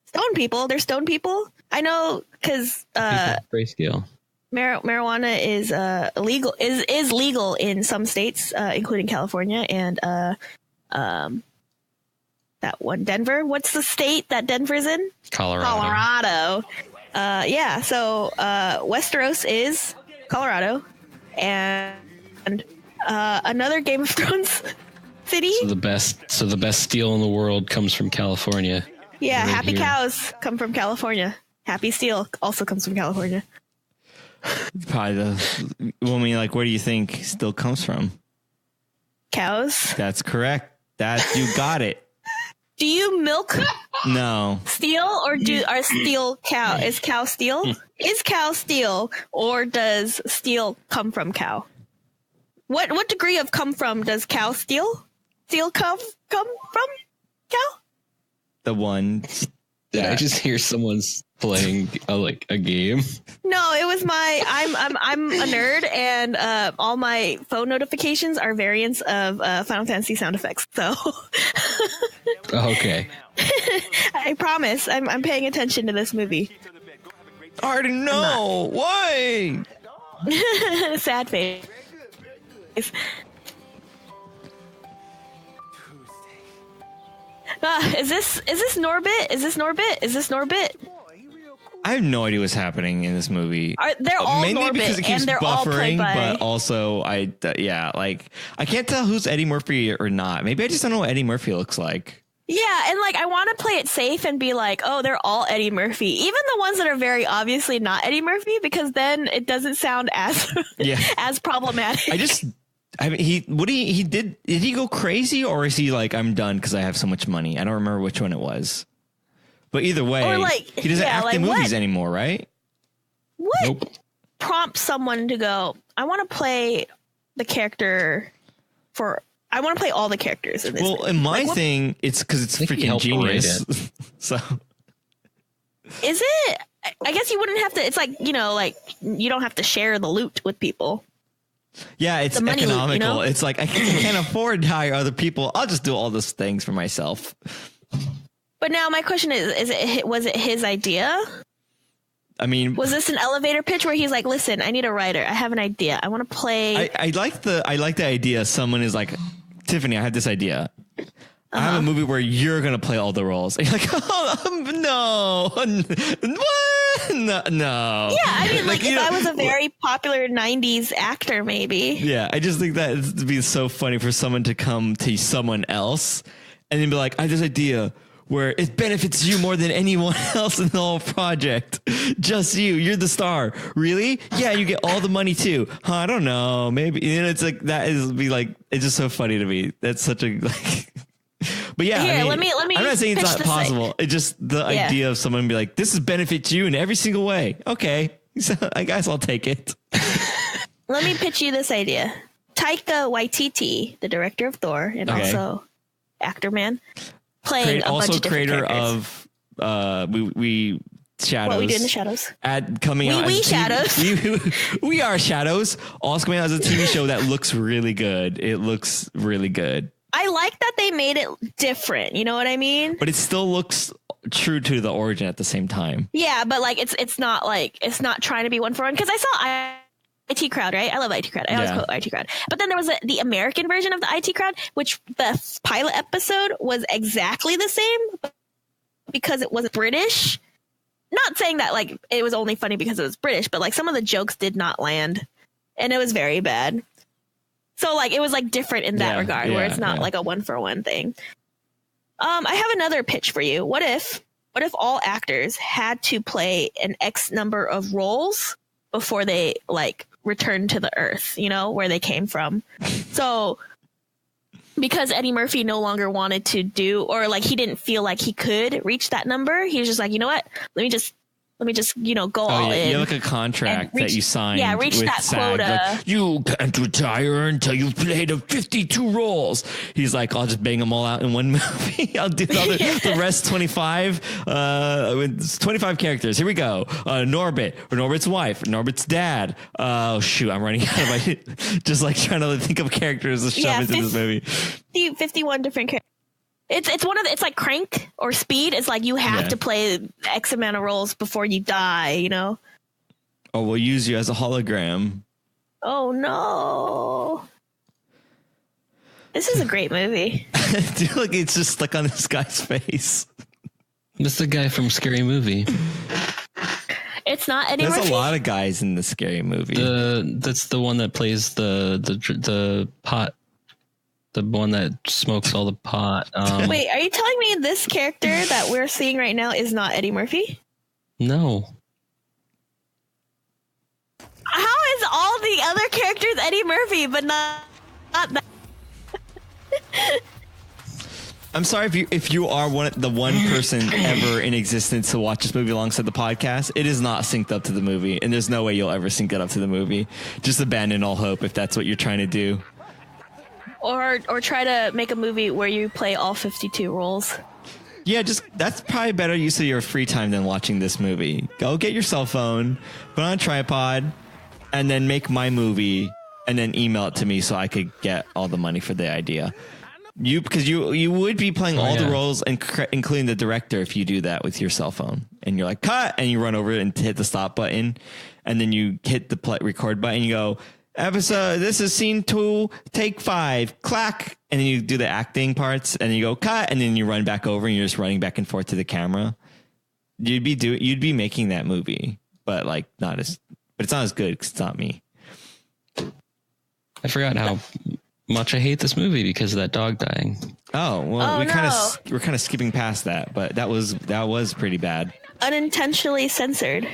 Stone people. They're stone people. I know because grayscale. Marijuana is illegal. Is legal in some states, including California and that one Denver. What's the state that Denver's in? Colorado. So Westeros is Colorado, and another Game of Thrones city. So the best steel in the world comes from California. Yeah, right. Happy cows come from California. Happy steel also comes from California. Probably where do you think steel comes from? Cows. That's correct. You got it. Do you milk No. steel, or are steel cow? Is cow steel? Is cow steel, or does steel come from cow? What degree of come from does cow steal? Steel come from cow? The one. Did I just hear someone's playing a game? No, it was I'm a nerd, and all my phone notifications are variants of Final Fantasy sound effects. So Okay. I promise I'm paying attention to this movie. I already know. Why? Sad face. Is this Norbit? Is this Norbit? Is this Norbit? I have no idea what's happening in this movie. They're all mainly Norbit, because it keeps and they're all played buffering, by. but also I can't tell who's Eddie Murphy or not. Maybe I just don't know what Eddie Murphy looks like. Yeah, and like I want to play it safe and be like, oh, they're all Eddie Murphy, even the ones that are very obviously not Eddie Murphy, because then it doesn't sound as as problematic. Did he go crazy, or is he like, I'm done because I have so much money? I don't remember which one it was. But either way, he doesn't act in movies anymore, right? What prompts someone to go, I want to play the character I want to play all the characters in this movie. In my thing, it's because it's freaking genius. So is it? I guess you wouldn't have to. It's like, you don't have to share the loot with people. Yeah, it's economical. Loot, It's like I can't afford to hire other people. I'll just do all those things for myself. But now my question was it his idea? I mean, was this an elevator pitch where he's like, listen, I need a writer. I have an idea. I want to play. I like the idea. Someone is like, Tiffany, I have this idea. I have a movie where you're going to play all the roles. And you're like, oh, no. What? No. Yeah, I mean, like if I was a very popular 90s actor, maybe. Yeah, I just think that it'd be so funny for someone to come to someone else and then be like, I have this idea where it benefits you more than anyone else in the whole project. Just you. You're the star. Really? Yeah, you get all the money too. Huh, I don't know. Maybe. It's like, it's just so funny to me. That's such a, but yeah. Here, let me I'm not saying it's not possible. It's just the idea of someone be like, this is benefits you in every single way. Okay. So I guess I'll take it. Let me pitch you this idea. Taika Waititi, the director of Thor and also actor man, playing a bunch of different characters. We Shadows. What we do in the Shadows. Coming out as Shadows. We are Shadows. Also coming out as a TV show that looks really good. It looks really good. I like that they made it different. You know what I mean? But it still looks true to the origin at the same time. Yeah, but like it's not trying to be one for one, because I saw IT Crowd, right? I love IT Crowd. I always quote IT Crowd. But then there was the American version of the IT Crowd, which the pilot episode was exactly the same because it was British. Not saying that like it was only funny because it was British, but like some of the jokes did not land and it was very bad. So like it was like different in that regard, where it's not like a one for one thing. I have another pitch for you. What if all actors had to play an X number of roles before they like return to the earth, where they came from? So because Eddie Murphy no longer wanted to do, or like he didn't feel like he could reach that number, he was just like, you know what? Let me just go all in. You have like a contract that you signed. Yeah, reach with that SAG. quota. Like, you can't retire until you've played 52 roles. He's like, I'll just bang them all out in one movie. I'll do the rest 25. 25 characters. Here we go. Norbit, or Norbit's wife, Norbit's dad. Oh shoot, I'm running out of my just like trying to think of characters to shove into this movie. 51 different characters. It's one of it's like Crank or Speed. It's like you have to play X amount of roles before you die, Oh, we'll use you as a hologram. Oh no. This is a great movie. Dude, like it's just stuck on this guy's face. That's the guy from Scary Movie. It's not Eddie Murphy. There's a lot of guys in the Scary Movie. That's the one that plays the pot. The one that smokes all the pot. Wait, are you telling me this character that we're seeing right now is not Eddie Murphy? No. How is all the other characters Eddie Murphy, but not that? I'm sorry if you are the one person ever in existence to watch this movie alongside the podcast. It is not synced up to the movie, and there's no way you'll ever sync it up to the movie. Just abandon all hope if that's what you're trying to do. Or try to make a movie where you play all 52 roles. Yeah, that's probably better use of your free time than watching this movie. Go get your cell phone, put on a tripod, and then make my movie, and then email it to me so I could get all the money for the idea. Because you would be playing all the roles, including the director, if you do that with your cell phone. And you're like, cut, and you run over and hit the stop button, and then you hit the record button. And you go, this is scene 2, take 5, clack, and then you do the acting parts, and then you go cut, and then you run back over, and you're just running back and forth to the camera. You'd be making that movie, but like but it's not as good because it's not me. I forgot how much I hate this movie because of that dog dying. Oh, well, we're kind of skipping past that, but that was pretty bad. Unintentionally censored.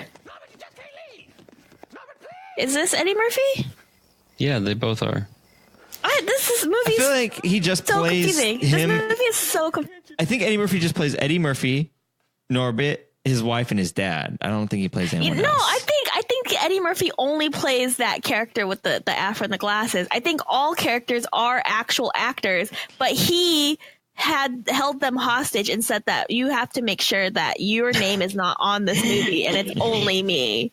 Is this Eddie Murphy? Yeah, they both are. This movie. I feel like he just so plays confusing. him. This movie is so confusing. I think Eddie Murphy just plays Eddie Murphy, Norbit, his wife, and his dad. I don't think he plays anyone else. No, I think Eddie Murphy only plays that character with the afro and the glasses. I think all characters are actual actors, but he had held them hostage and said that you have to make sure that your name is not on this movie and it's only me.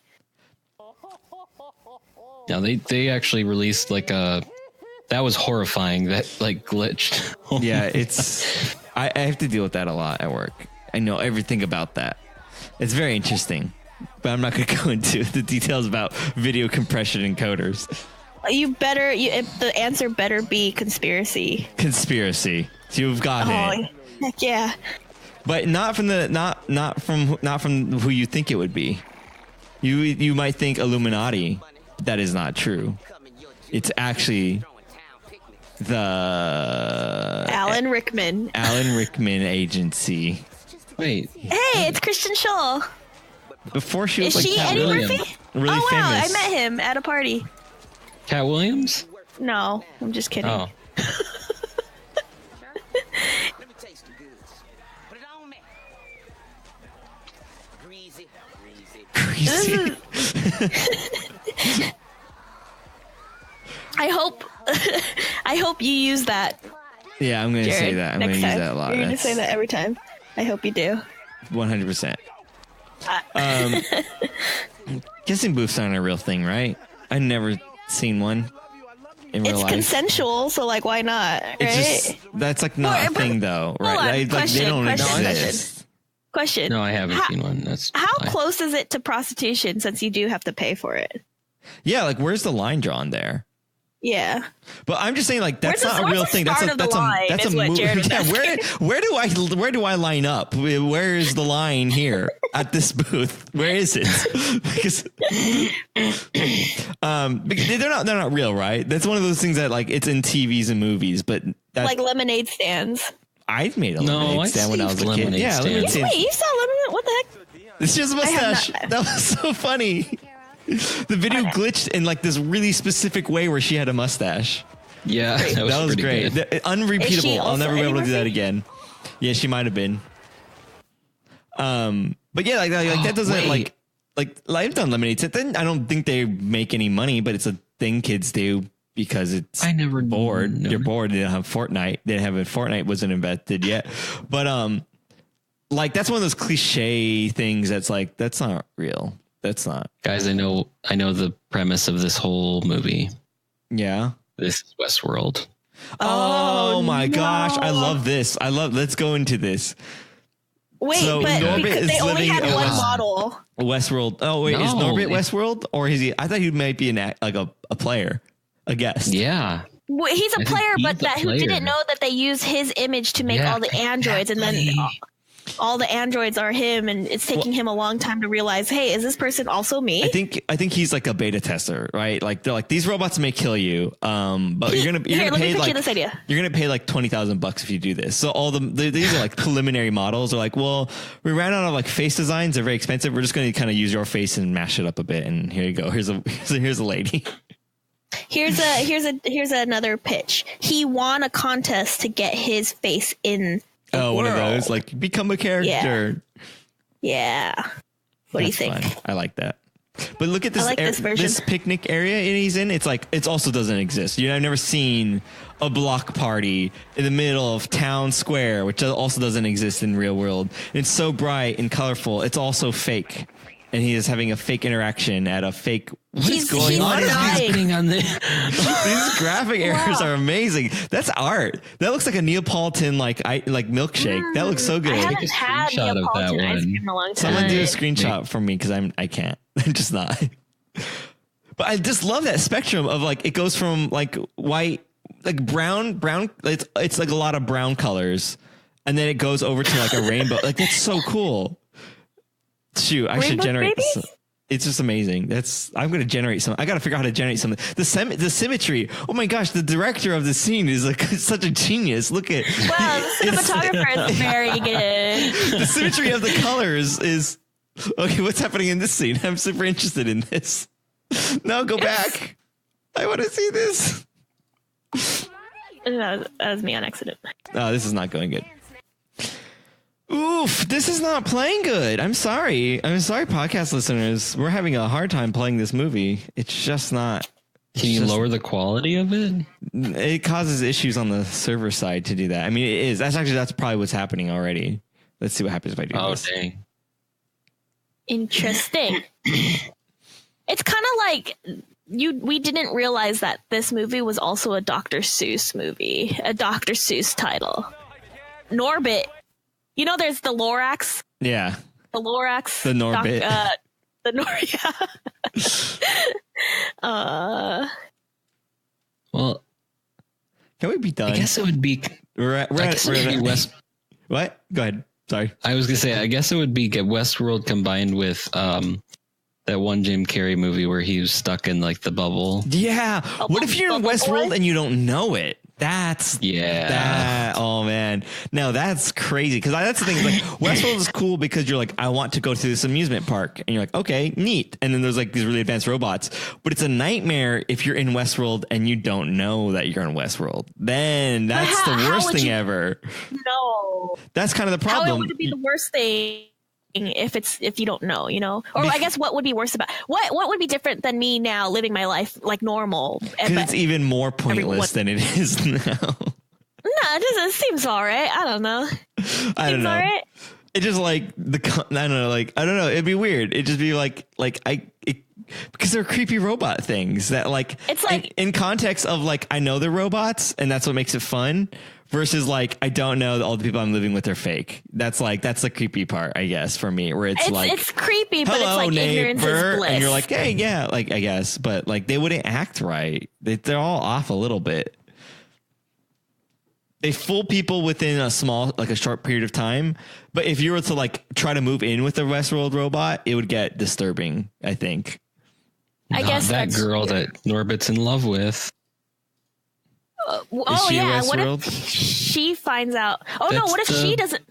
Yeah, they actually released that was horrifying, that glitched. Yeah, I have to deal with that a lot at work. I know everything about that. It's very interesting, but I'm not going to go into the details about video compression encoders. The answer better be conspiracy. Conspiracy. You've got it. Heck yeah. But not from who you think it would be. You might think Illuminati. That is not true. It's actually the Alan Rickman agency. Wait. Hey, it's Kristen Schaal. Before she was Is she Eddie Murphy? Really wow, famous. I met him at a party. Cat Williams? No, I'm just kidding. Oh. Greasy. I hope you use that. Yeah, I'm going to say that. I'm going to use that a lot. You're going to say that every time. I hope you do. 100%. Kissing booths aren't a real thing, right? I've never seen one in real life. It's consensual, so why not? Right? That's not a thing, though, right? They don't exist. Question. No, I haven't seen one. How close is it to prostitution, since you do have to pay for it? Yeah, where's the line drawn there? Yeah, but I'm just saying, that's not a real thing. That's a movie. Yeah, where do I line up? Where is the line here at this booth? Where is it? Because they're not real, right? That's one of those things that it's in TVs and movies, but that's like lemonade stands. I've made a lemonade stand when I was a kid. Yeah, lemonade stand. Wait, you saw lemonade? What the heck? It's just a mustache. That was so funny. The video glitched in this really specific way where she had a mustache. Yeah, that was great. Unrepeatable. I'll never be able to do that again. Yeah, she might have been. But yeah, that doesn't I've done lemonade set. Then I don't think they make any money, but it's a thing kids do because it's bored. You're bored. They don't have Fortnite. They have it. Fortnite wasn't invented yet, but that's one of those cliche things. That's not real. That's not. Guys, I know the premise of this whole movie. Yeah. This is Westworld. Oh my gosh. I love this. Let's go into this. Wait, so but Norbit they only had one model. Westworld. Oh wait, is Norbit Westworld or is he? I thought he might be a player, a guest. Yeah. Well, he's a player, but who didn't know that they use his image to make all the androids, and then all the androids are him, and it's taking him a long time to realize, hey, is this person also me? I think he's a beta tester, right? They're these robots may kill you, but you're gonna pay $20,000 if you do this. So these are preliminary models. Are well, we ran out of face designs. They're very expensive. We're just going to kind of use your face and mash it up a bit. And here you go. Here's a lady. Here's another pitch. He won a contest to get his face in world. One of those, like become a character. Yeah. What do you think? Fun. I like that. But look at this, this picnic area he's in. It's like, it also doesn't exist. I've never seen a block party in the middle of town square, which also doesn't exist in real world. And it's so bright and colorful. It's also fake. And he is having a fake interaction at a fake. What is going on? These graphic errors are amazing. That's art. That looks like a Neapolitan like milkshake. That looks so good. I haven't had Neapolitan ice cream in a long time. Someone do a screenshot for me because I can't. I'm just not. But I just love that spectrum of like it goes from like white, like brown. It's like a lot of brown colors, and then it goes over to like a rainbow. Like that's so cool. Shoot, I should generate. It's just amazing. I'm going to generate some. I got to figure out how to generate something. The symmetry. Oh my gosh, the director of the scene is like such a genius. Look at. Wow, the cinematographer is very good. The symmetry of the colors is. Okay, what's happening in this scene? I'm super interested in this. No, go back. I want to see this. That was me on accident. Oh, this is not going good. Oof, this is not playing good. I'm sorry, podcast listeners. We're having a hard time playing this movie. It's just not. Can you lower the quality of it? It causes issues on the server side to do that. I mean, it is. That's probably what's happening already. Let's see what happens if I do this. Oh, dang. Interesting. It's kind of like we didn't realize that this movie was also a Dr. Seuss movie, a Dr. Seuss title. Norbit. There's the Lorax. Yeah. The Lorax. The Norbit. Well, can we be done? I guess it would be. We're West. What? Go ahead. Sorry. I was gonna say. I guess it would be Westworld combined with that one Jim Carrey movie where he was stuck in like the bubble. Yeah. What if you're in Westworld and you don't know it? Oh man, no, that's crazy. Because that's the thing. Like Westworld is cool because you're like, I want to go to this amusement park, and you're like, okay, neat. And then there's like these really advanced robots. But it's a nightmare if you're in Westworld and you don't know that you're in Westworld. Then that's the worst thing ever. No, that's kind of the problem. How would it be the worst thing? If you don't know, or I guess what would be worse about what would be different than me now living my life like normal? Because it's even more pointless than it is now. No, it seems all right. I don't know. I don't know. All right? It just like I don't know. It'd be weird. It'd just be because they're creepy robot things that like it's like in context of like I know they're robots and that's what makes it fun. Versus like I don't know all the people I'm living with are fake. That's the creepy part, I guess, for me. Where it's like it's creepy, but it's like ignorance is bliss. And you're like, hey, yeah, like I guess, but like they wouldn't act right. They're all off a little bit. They fool people within a short period of time. But if you were to like try to move in with a Westworld robot, it would get disturbing. I think. I guess that girl that Norbit's in love with. What if she finds out? Oh no! What if she doesn't?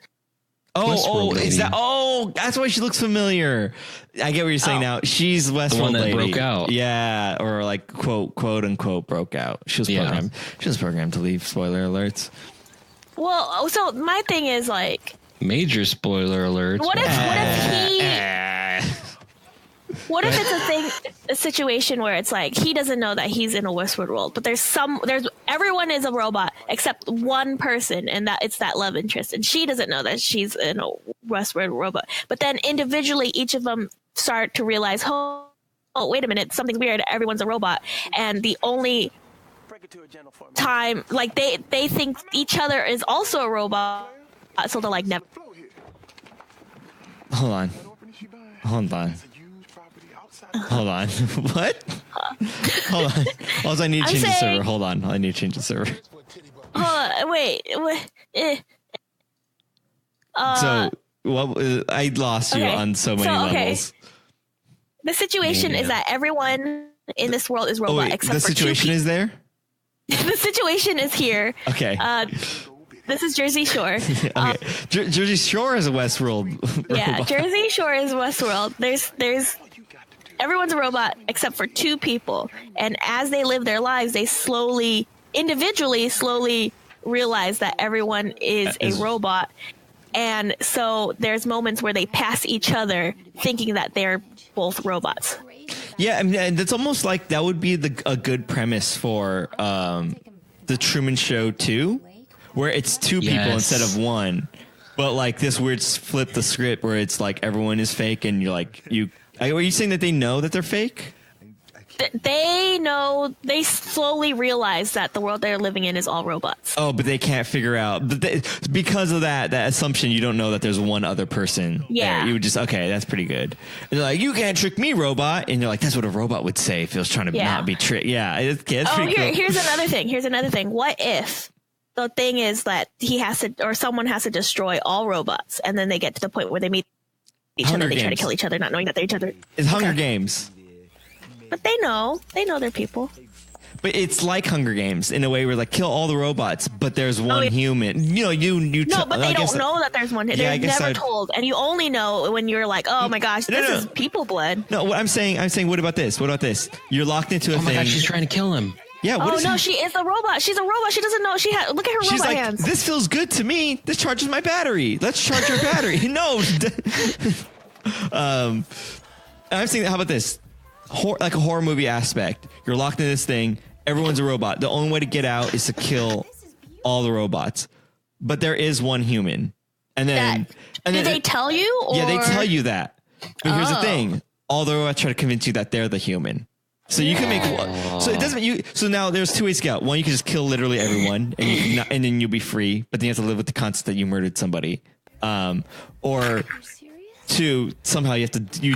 Is that? Oh, that's why she looks familiar. I get what you're saying now. She's Westworld the one that lady. Broke out. Yeah, or like quote unquote broke out. She was programmed. She was programmed to leave. Spoiler alerts. Well, so my thing is like major spoiler alerts. What if it's a situation where it's like he doesn't know that he's in a Westworld world, but everyone is a robot except one person, and that it's that love interest, and she doesn't know that she's in a Westworld robot. But then individually, each of them start to realize, oh, wait a minute, something's weird. Everyone's a robot, and the only time like they think each other is also a robot, so they're like never. Hold on. What? Hold on. Also, I need to change the server. Hold on. I need to change the server. Wait. So, I lost you on so many levels. The situation is that everyone in this world is robot except for 2 people. The situation is there? The situation is here. Okay. This is Jersey Shore. Okay. Jersey Shore is a Westworld. Yeah, Jersey Shore is Westworld. There's everyone's a robot except for 2 people, and as they live their lives, they individually realize that everyone is a robot. And so there's moments where they pass each other thinking that they're both robots. Yeah, I mean, that's almost like that would be a good premise for the Truman Show too, where it's two people instead of one. But like this weird flip the script where it's like everyone is fake and you're like, are you saying that they know that they're fake? They know, they slowly realize that the world they're living in is all robots. Oh, but they can't figure out. But because of that assumption, you don't know that there's one other person. Yeah. There. You would just, okay, that's pretty good. And they're like, you can't trick me, robot. And you're like, that's what a robot would say if it was trying to not be tricked. Yeah, that's pretty cool. Here's another thing. What if the thing is that he has to, or someone has to destroy all robots, and then they get to the point where they meet each other, they try to kill each other, not knowing that they're each other. It's Hunger Games. But they know they're people. But it's like Hunger Games in a way where like kill all the robots, but there's one human. You know, No, but they don't know that there's one. They're never told, and you only know when you're like, oh my gosh, this is people blood. No, what I'm saying, what about this? What about this? You're locked into a thing. Oh my god, she's trying to kill him. Yeah. She is a robot. She's a robot. She doesn't know. Look at her robot hands. This feels good to me. This charges my battery. Let's charge your battery. No. I'm saying, how about this? Like a horror movie aspect. You're locked in this thing. Everyone's a robot. The only way to get out is to kill all the robots. But there is one human. And then, do they tell you? Or? Yeah, they tell you that. But here's the thing. All the robots try to convince you that they're the human. So you can make so it doesn't so now there's two ways to get out. One, you can just kill literally everyone and then you'll be free, but then you have to live with the concept that you murdered somebody. Or two, somehow you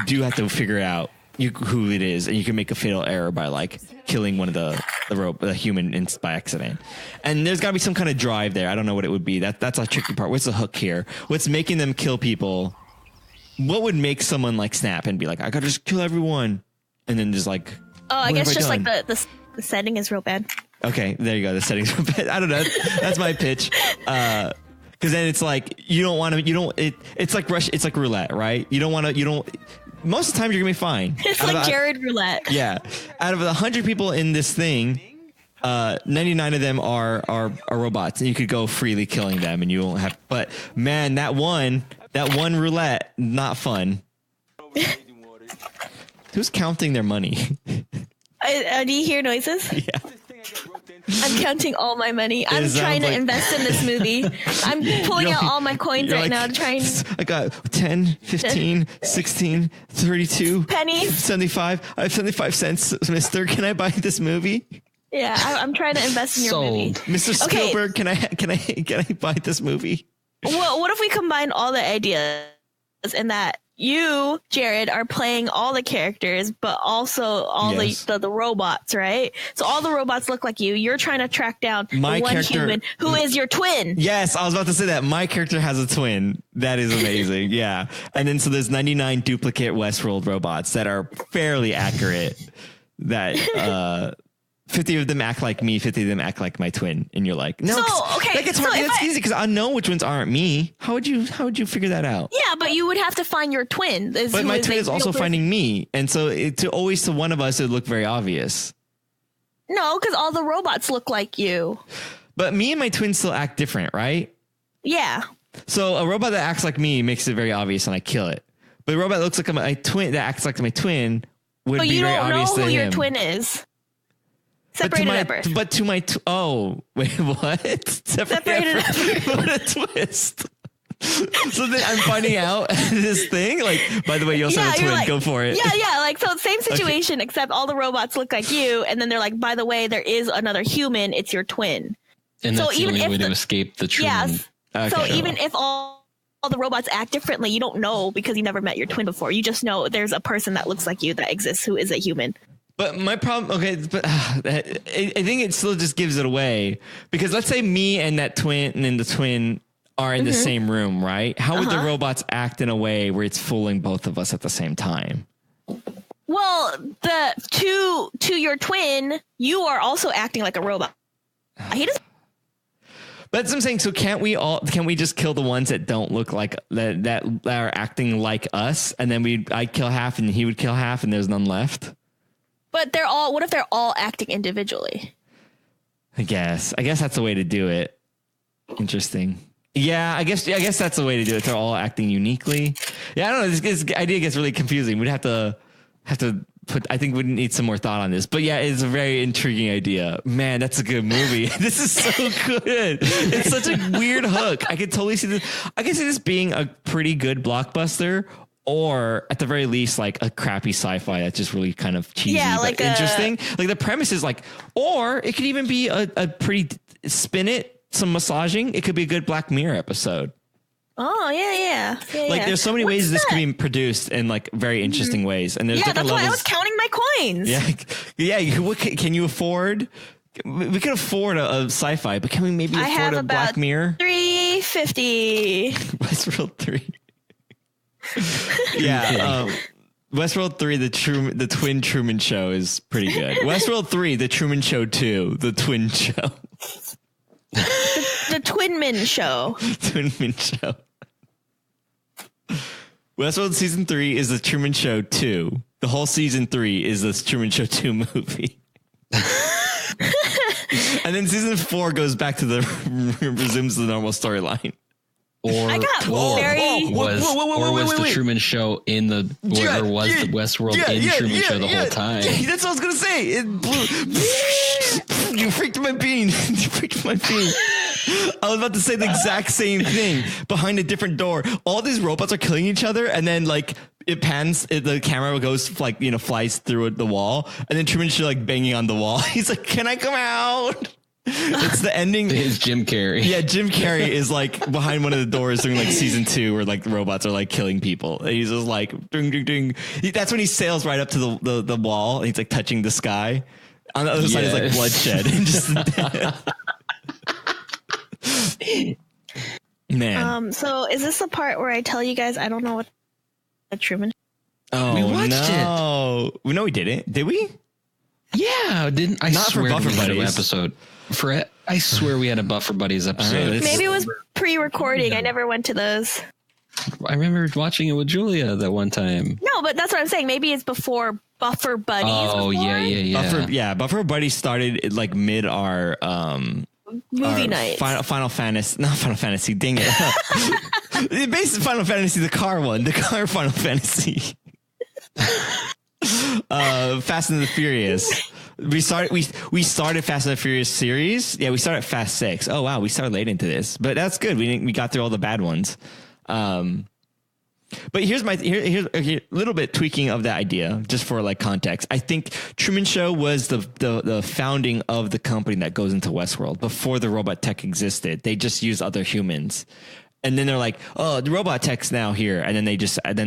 do have to figure out who it is, and you can make a fatal error by like killing one of the human by accident. And there's got to be some kind of drive there. I don't know what it would be. That's a tricky part. What's the hook here? What's making them kill people? What would make someone like snap and be like, I gotta just kill everyone, and then just like. Oh, I guess just like the setting is real bad. Okay, there you go. The setting's real bad. I don't know. That's my pitch. Because then it's like it's like it's like roulette, right? Most of the time you're gonna be fine. It's like Jared roulette. Yeah. Out of 100 people in this thing, 99 of them are robots, and you could go freely killing them, and you won't have. But man, that one roulette, not fun. Who's counting their money? Do you hear noises? Yeah. I'm counting all my money. I'm trying to invest in this movie. I'm pulling out all my coins right now. I got 10, 15, 16, 32 pennies, 75. I have 75 cents, mister. Can I buy this movie? Yeah, I'm trying to invest in your movie. Mr. Spielberg, can I buy this movie? Well, what if we combine all the ideas and that you, Jared, are playing all the characters, but also all the robots, right? So all the robots look like you. You're trying to track down the one human who is your twin. Yes, I was about to say that. My character has a twin. That is amazing. Yeah. And then so there's 99 duplicate Westworld robots that are fairly accurate. That 50 of them act like me, 50 of them act like my twin, and you're like, no, that gets hard. That's easy because I know which ones aren't me. How would you figure that out? Yeah, but you would have to find your twin. But my twin is also finding me, and so to one of us, it would look very obvious. No, because all the robots look like you. But me and my twin still act different, right? Yeah. So a robot that acts like me makes it very obvious, and I kill it. But a robot that looks like my twin that acts like my twin would be very obvious to him. But you don't know who your twin is. Separated at birth. But to my wait, what? Separated at birth. What a twist! So then I'm finding out this thing. Like, by the way, you also have a twin. Go for it. Yeah. Like, so same situation, except all the robots look like you, and then they're like, by the way, there is another human. It's your twin. And that's the only way to escape the Truman. Yes. Okay, so even if all the robots act differently, you don't know because you never met your twin before. You just know there's a person that looks like you that exists who is a human. But my problem, I think it still just gives it away because let's say me and that twin and the twin are in the same room, right? How would the robots act in a way where it's fooling both of us at the same time? Well, to your twin, you are also acting like a robot. He doesn't. But that's what I'm saying. So can we just kill the ones that don't look like that are acting like us, and then I'd kill half and he would kill half, and there's none left? But what if they're all acting individually? I guess that's the way to do it. Interesting. Yeah, I guess that's the way to do it. They're all acting uniquely. Yeah, I don't know. This idea gets really confusing. We'd have to put. I think we need some more thought on this. But yeah, it's a very intriguing idea. Man, that's a good movie. This is so good. It's such a weird hook. I could totally see this. I can see this being a pretty good blockbuster, or at the very least, like a crappy sci-fi that's just really kind of cheesy but interesting. Like the premise is like, or it could even be a pretty spin it. Some massaging. It could be a good Black Mirror episode. Oh yeah. Like there's so many ways this could be produced in like very interesting ways. And there's that's why I was counting my coins. Yeah. What can you afford? We can afford a sci-fi, but can we maybe afford a Black Mirror? $350. Westworld 3. Yeah. Westworld 3, the twin Truman Show is pretty good. Westworld 3, the Truman Show 2, the twin show. The Twinman Show. Twinman Show. Westworld season 3 is the Truman Show 2. The whole season 3 is the Truman Show 2 movie. And then season 4 goes back to resumes the normal storyline. Or I got was the Truman Show in the the Westworld in Truman Show the whole time? That's what I was gonna say. It blew. You freaked my bean. You freaked my bean. I was about to say the exact same thing behind a different door. All these robots are killing each other, and then like it pans. The camera goes like flies through the wall, and then Truman's just like banging on the wall. He's like, "Can I come out?" It's the ending. It's Jim Carrey. Yeah, Jim Carrey is like behind one of the doors during like season 2 where like the robots are like killing people. And he's just like ding ding ding. That's when he sails right up to the wall and he's like touching the sky. On the other side is like bloodshed and just man. So is this the part where I tell you guys I don't know what a Truman? Oh, we watched it. No, we didn't. Did we? Yeah, didn't I? Not swear for Buffer we had an Buddies episode. I swear we had a Buffer Buddies episode. Maybe it was pre-recording. I never went to those. I remember watching it with Julia that one time. No, but that's what I'm saying. Maybe it's before Buffer Buddies. Oh, yeah. Buffer Buddies started like mid our movie night. Final Fantasy, not Final Fantasy. Dang it! Basically, Final Fantasy, the car Final Fantasy. Fast and the Furious. We started Fast and the Furious series. Yeah, we started Fast 6. Oh wow, we started late into this, but that's good. We got through all the bad ones. But here's a little bit tweaking of that idea, just for like context. I think Truman Show was the founding of the company that goes into Westworld. Before the robot tech existed, they just used other humans. And then they're like, oh, the robot tech's now here. And then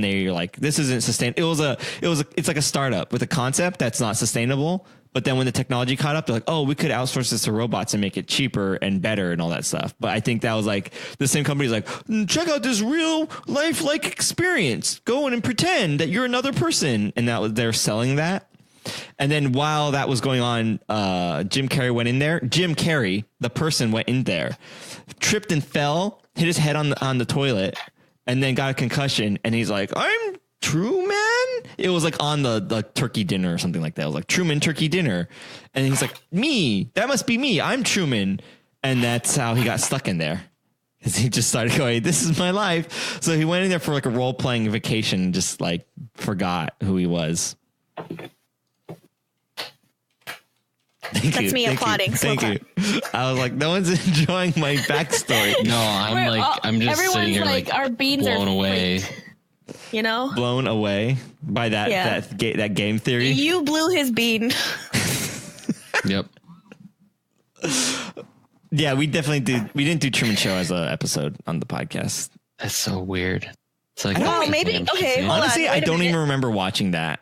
they're like, this isn't sustainable. It's like a startup with a concept that's not sustainable. But then when the technology caught up, they're like, oh, we could outsource this to robots and make it cheaper and better and all that stuff. But I think that was like the same company's like, check out this real life like experience. Go in and pretend that you're another person. And they're selling that. And then while that was going on, Jim Carrey went in there. Jim Carrey, the person, went in there, tripped and fell, hit his head on the toilet, and then got a concussion. And he's like, I'm Truman. It was like on the turkey dinner or something like that. It was like Truman turkey dinner. And he's like, me, that must be me. I'm Truman. And that's how he got stuck in there. Because he just started going, this is my life. So he went in there for like a role playing vacation and just like forgot who he was. That's me applauding. Thank you. I was like, no one's enjoying my backstory. No, I'm just sitting here like our beans blown away. Freaked, you know, blown away by that game theory. You blew his bean. Yep. Yeah, we definitely did. We didn't do Truman Show as an episode on the podcast. That's so weird. It's like, maybe. Okay. Honestly, I don't even remember watching that.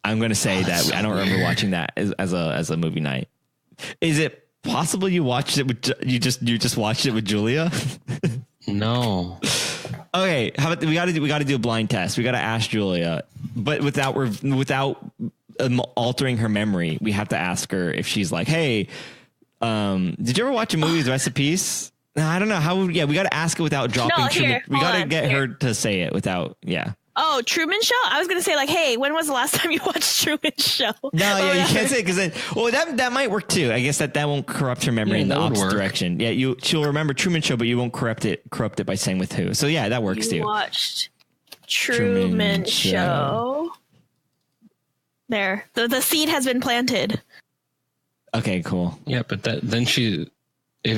I'm going to say that I don't remember watching that as a movie night. Is it possible you watched it with you just watched it with Julia? No. Okay, how about we got to do a blind test. We got to ask Julia, but without altering her memory. We have to ask her if she's like, "Hey, did you ever watch a movie with recipes?" No, I don't know how. Yeah, we got to ask it without dropping. No, here, we got to get her to say it without. Yeah. Oh, Truman Show? I was going to say, like, hey, when was the last time you watched Truman Show? No, yeah, you can't say it because then, well, that might work too. I guess that won't corrupt her memory in the opposite direction. Yeah, she'll remember Truman Show, but you won't corrupt it by saying with who. So yeah, that works too. Watched Truman Show. There, the seed has been planted. Okay, cool. Yeah, but then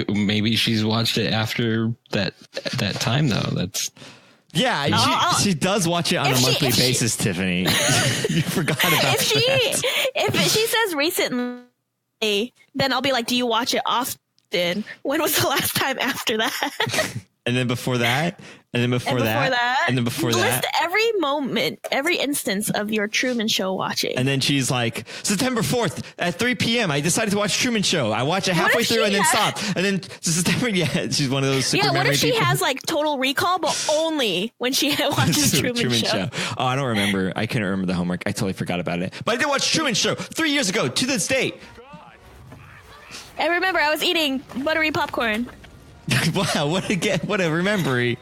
maybe she's watched it after that time though. That's. Yeah, she does watch it on a monthly basis, Tiffany. You forgot about that. If she says recently, then I'll be like, do you watch it often? When was the last time after that? And then before that, and then before that, and then before that. List every moment, every instance of your Truman Show watching. And then she's like, September 4th at 3 p.m. I decided to watch Truman Show. I watch it halfway through and then stop. And then September, she's one of those super memory people. What if she has like Total Recall, but only when she watches Truman Show? Oh, I don't remember. I couldn't remember the homework. I totally forgot about it. But I did watch Truman Show 3 years ago to this date. I remember I was eating buttery popcorn. Wow, what a remembery.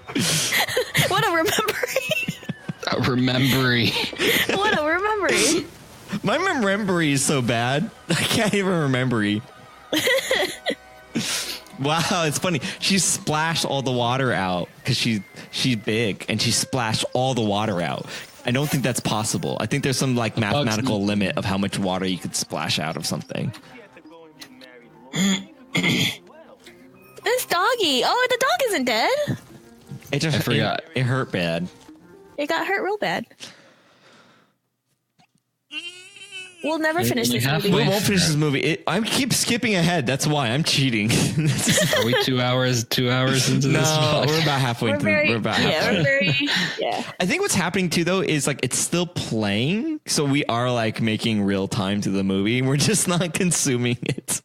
What a remembery. A remembery. What a remembery. My remembery is so bad. I can't even remembery. Wow, it's funny. She splashed all the water out because she's big and she splashed all the water out. I don't think that's possible. I think there's some like mathematical limit of how much water you could splash out of something. This doggy. Oh, the dog isn't dead. I forgot. It hurt bad. It got hurt real bad. We'll never finish this movie. We won't finish this movie. I keep skipping ahead. That's why I'm cheating. Are we 2 hours into this? No, we're about halfway through. We're about halfway. I think what's happening too, though, is like it's still playing. So we are like making real time to the movie. We're just not consuming it.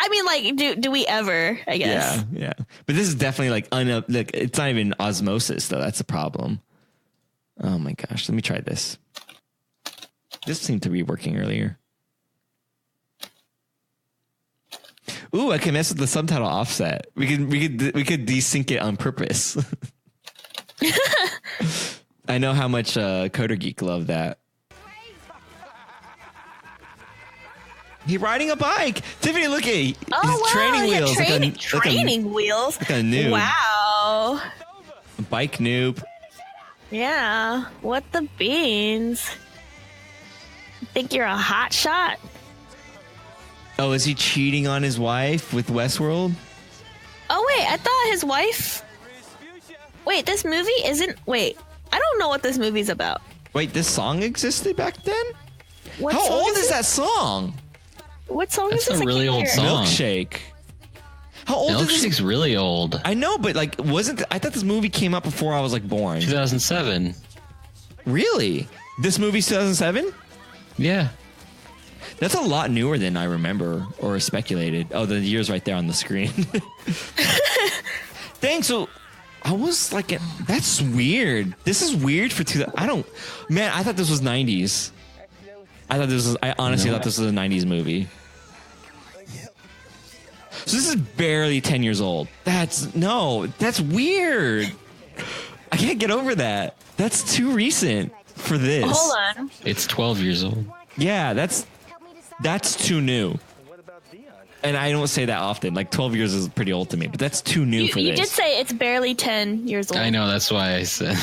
I mean, like, do we ever, I guess. Yeah. But this is definitely like it's not even osmosis, though. That's the problem. Oh, my gosh. Let me try this. This seemed to be working earlier. Ooh, I can mess with the subtitle offset. We could desync it on purpose. I know how much Coder Geek loved that. He's riding a bike. Tiffany, look at his training wheels. Training wheels. Like a noob. Wow. A bike noob. Yeah. What the beans? Think you're a hot shot? Oh, is he cheating on his wife with Westworld? Oh, wait. I thought his wife... Wait, this movie isn't... Wait. I don't know what this movie's about. Wait, this song existed back then? How old is that song? What song is this? That's a really old song. Milkshake. How old is this? Milkshake's really old. I know, but like, I thought this movie came out before I was like born. 2007. Really? This movie's 2007? Yeah. That's a lot newer than I remember or speculated. Oh, the year's right there on the screen. Dang, so I was like, that's weird. This is weird for I thought this was 90s. I honestly thought this was a 90s movie. So this is barely 10 years old. That's weird. I can't get over that. That's too recent for this. Hold on. It's 12 years old. Yeah, that's too new. And I don't say that often. Like 12 years is pretty old to me, but that's too new for this. You did say it's barely 10 years old. I know, that's why I said.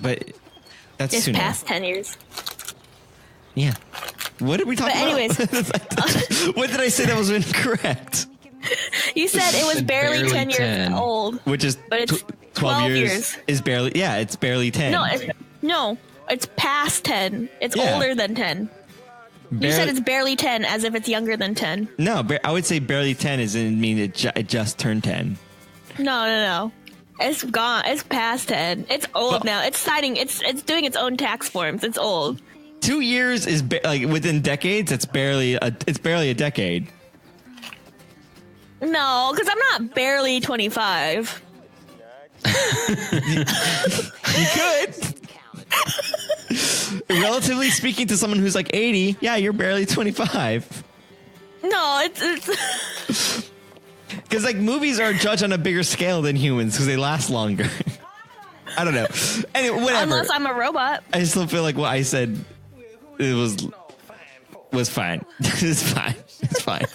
But that's too new. It's past 10 years. Yeah. What did we talk about? Anyways. What did I say that was incorrect? You said it was barely 10 years old. Which is but it's 12 years is barely, it's barely 10. No, it's past 10. It's older than 10. You said it's barely 10 as if it's younger than 10. No, I would say barely 10 doesn't mean it just turned 10. No. It's gone. It's past 10. It's old now. It's doing its own tax forms. It's old. 2 years is like within decades. It's barely a decade. No, because I'm not barely 25. You could. Relatively speaking to someone who's like 80, yeah, you're barely 25. No, it's because like movies are judged on a bigger scale than humans because they last longer. I don't know. Anyway, whatever. Unless I'm a robot. I still feel like what I said it was fine. It's fine. It's fine.